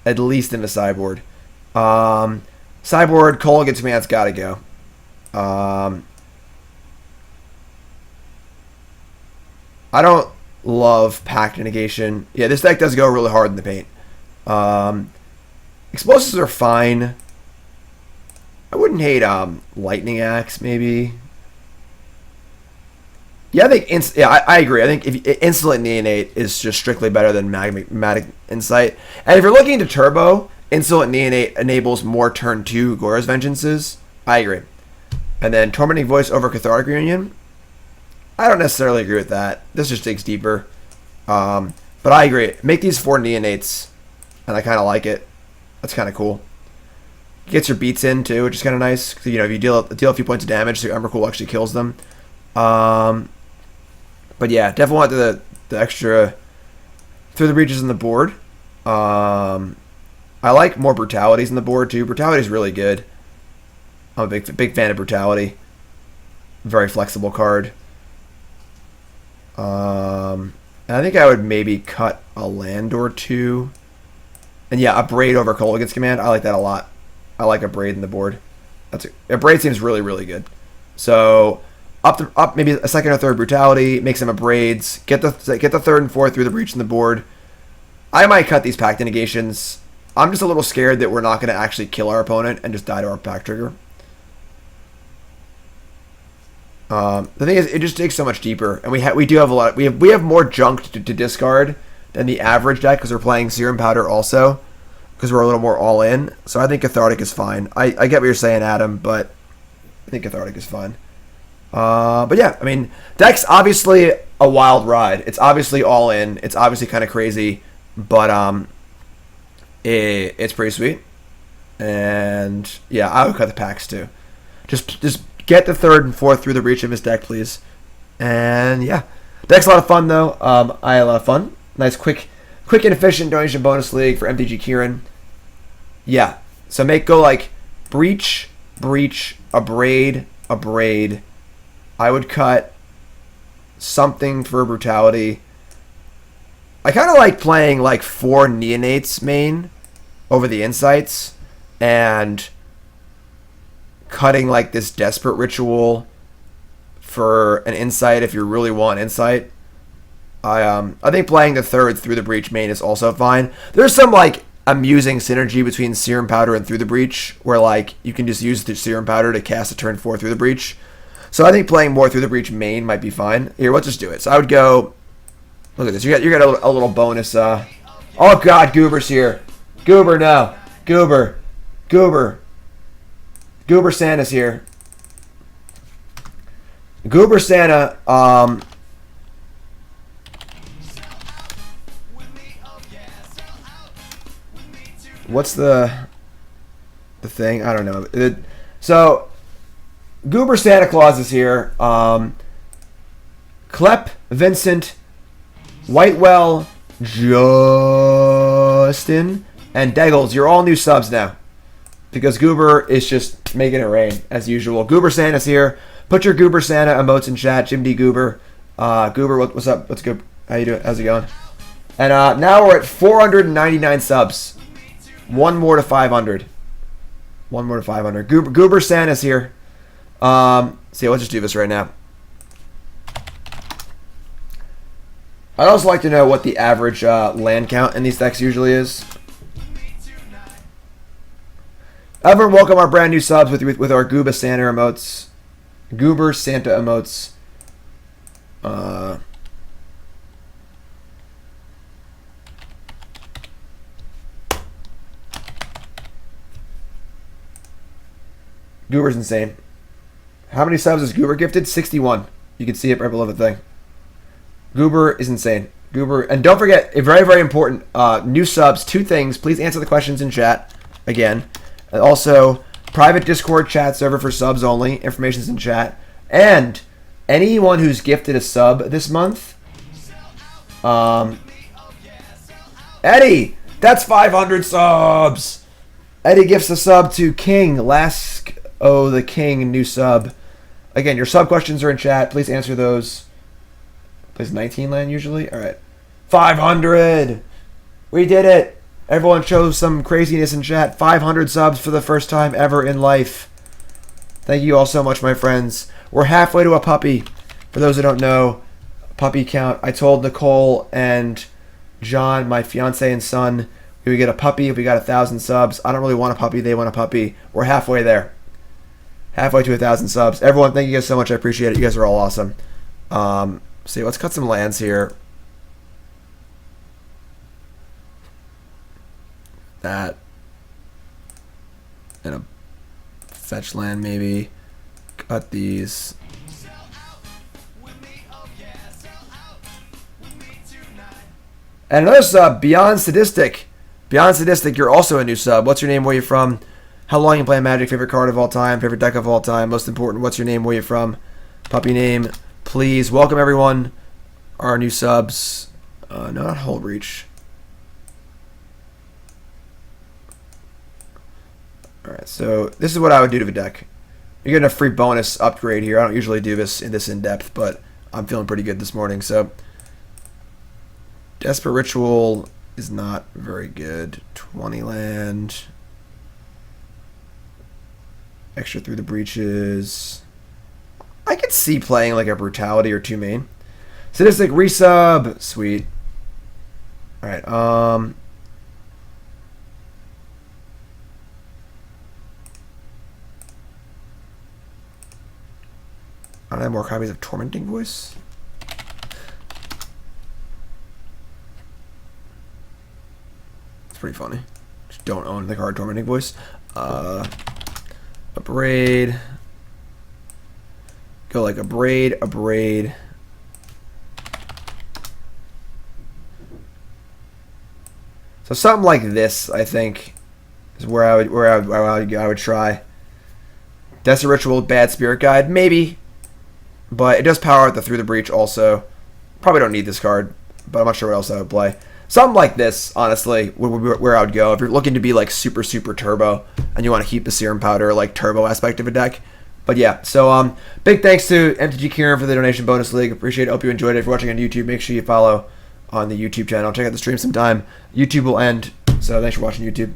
[SPEAKER 1] Sideboard, Kolaghan Command's gotta go. I don't love Pact of Negation. Yeah, this deck does go really hard in the paint. Explosives are fine. I wouldn't hate Lightning Axe, maybe. Yeah, I think I agree. I think if Insolent Neonate is just strictly better than Magmatic Insight. And if you're looking to turbo, Insolent Neonate enables more turn 2 Goryo's Vengeances. I agree. And then Tormenting Voice over Cathartic Reunion. I don't necessarily agree with that. This just digs deeper. But I agree. Make these 4 Neonates, and I kind of like it. That's kind of cool. Gets your beats in too, which is kind of nice. You know, if you deal a few points of damage, so Emrakul actually kills them. But yeah, definitely want the extra Through the Breaches in the board. I like more Brutalities in the board too. Brutality is really good. I'm a big fan of Brutality. Very flexible card. And I think I would maybe cut a land or 2. And yeah, a Braid over Kolaghan's Command. I like that a lot. I like a Braid in the board. A Braid seems really, really good. So up maybe a 2nd or 3rd Brutality, make some Braids, get the 3rd and 4th Through the Breach in the board. I might cut these Pact of Negations. I'm just a little scared that we're not going to actually kill our opponent and just die to our Pact trigger. The thing is, it just digs so much deeper, and we do have a lot. We have more junk to discard than the average deck because we're playing Serum Powder also, because we're a little more all in. So I think Cathartic is fine. I get what you're saying, Adam, but I think Cathartic is fine. But yeah, I mean, deck's obviously a wild ride. It's obviously all in. It's obviously kind of crazy, but it's pretty sweet. And yeah, I would cut the packs too. Just get the 3rd and 4th Through the Breach of his deck, please. And yeah, deck's a lot of fun though. I had a lot of fun. Nice, quick and efficient donation bonus league for mtgkieran. Yeah, so go like breach, a braid. I would cut something for Brutality. I kind of like playing like 4 Neonates main over the Insights and cutting like this Desperate Ritual for an Insight if you really want Insight. I think playing the 3rd Through the Breach main is also fine. There's some like amusing synergy between Serum Powder and Through the Breach where like you can just use the Serum Powder to cast a turn 4 Through the Breach. So I think playing more Through the Breach main might be fine. Here, let's just do it. So I would go. Look at this. You got a little bonus. Oh God, Goober's here. Goober, no. Goober Santa's here. Goober Santa. What's the thing? I don't know. So Goober Santa Claus is here. Clep, Vincent, Whitewell, Justin, and Deggles. You're all new subs now because Goober is just making it rain as usual. Goober Santa's here. Put your Goober Santa emotes in chat. Jim D. Goober. Goober, what's up? What's good? How you doing? How's it going? And now we're at 499 subs. One more to 500. Goober Santa's here. So let's just do this right now. I'd also like to know what the average land count in these decks usually is. Everyone, welcome our brand new subs with our Goober Santa emotes. Goober Santa emotes. Goober's insane. How many subs is Goober gifted? 61. You can see it right below the thing. Goober is insane. Goober, and don't forget, a very, very important, new subs, 2 things. Please answer the questions in chat, again. And also, private Discord chat server for subs only. Information's in chat. And anyone who's gifted a sub this month, Eddie, that's 500 subs. Eddie gifts a sub to King, the King, new sub. Again, your sub questions are in chat. Please answer those. Plays 19 land usually? Alright. 500! We did it! Everyone shows some craziness in chat. 500 subs for the first time ever in life. Thank you all so much, my friends. We're halfway to a puppy. For those who don't know, puppy count. I told Nicole and John, my fiance and son, we would get a puppy if we got 1,000 subs. I don't really want a puppy. They want a puppy. We're halfway there. Halfway to 1,000 subs. Everyone, thank you guys so much. I appreciate it. You guys are all awesome. See, let's cut some lands here. That. And a fetch land, maybe. Cut these. And another sub, Beyond Sadistic. Beyond Sadistic, you're also a new sub. What's your name? Where you from? How long you play Magic? Favorite card of all time? Favorite deck of all time? Most important, what's your name? Where you from? Puppy name. Please welcome everyone. Our new subs. No, not Hold Reach. Alright, so this is what I would do to the deck. You're getting a free bonus upgrade here. I don't usually do this in depth, but I'm feeling pretty good this morning. So Desperate Ritual is not very good. 20 land. Extra through the breaches. I could see playing like a Brutality or 2 main. Sadistic resub. Sweet. Alright, I don't have more copies of Tormenting Voice. It's pretty funny. Just don't own the card Tormenting Voice. A braid. Go like a braid, a braid. So something like this, I think, is where I would try. Desert Ritual, Bad Spirit Guide, maybe. But it does power out the Through the Breach also. Probably don't need this card, but I'm not sure what else I would play. Something like this, honestly, where I would go. If you're looking to be like super, super turbo, and you want to keep the Serum Powder like turbo aspect of a deck. But yeah, so big thanks to mtgkieran for the donation bonus league. Appreciate it. Hope you enjoyed it. If you're watching on YouTube, make sure you follow on the YouTube channel. Check out the stream sometime. YouTube will end, so thanks for watching YouTube.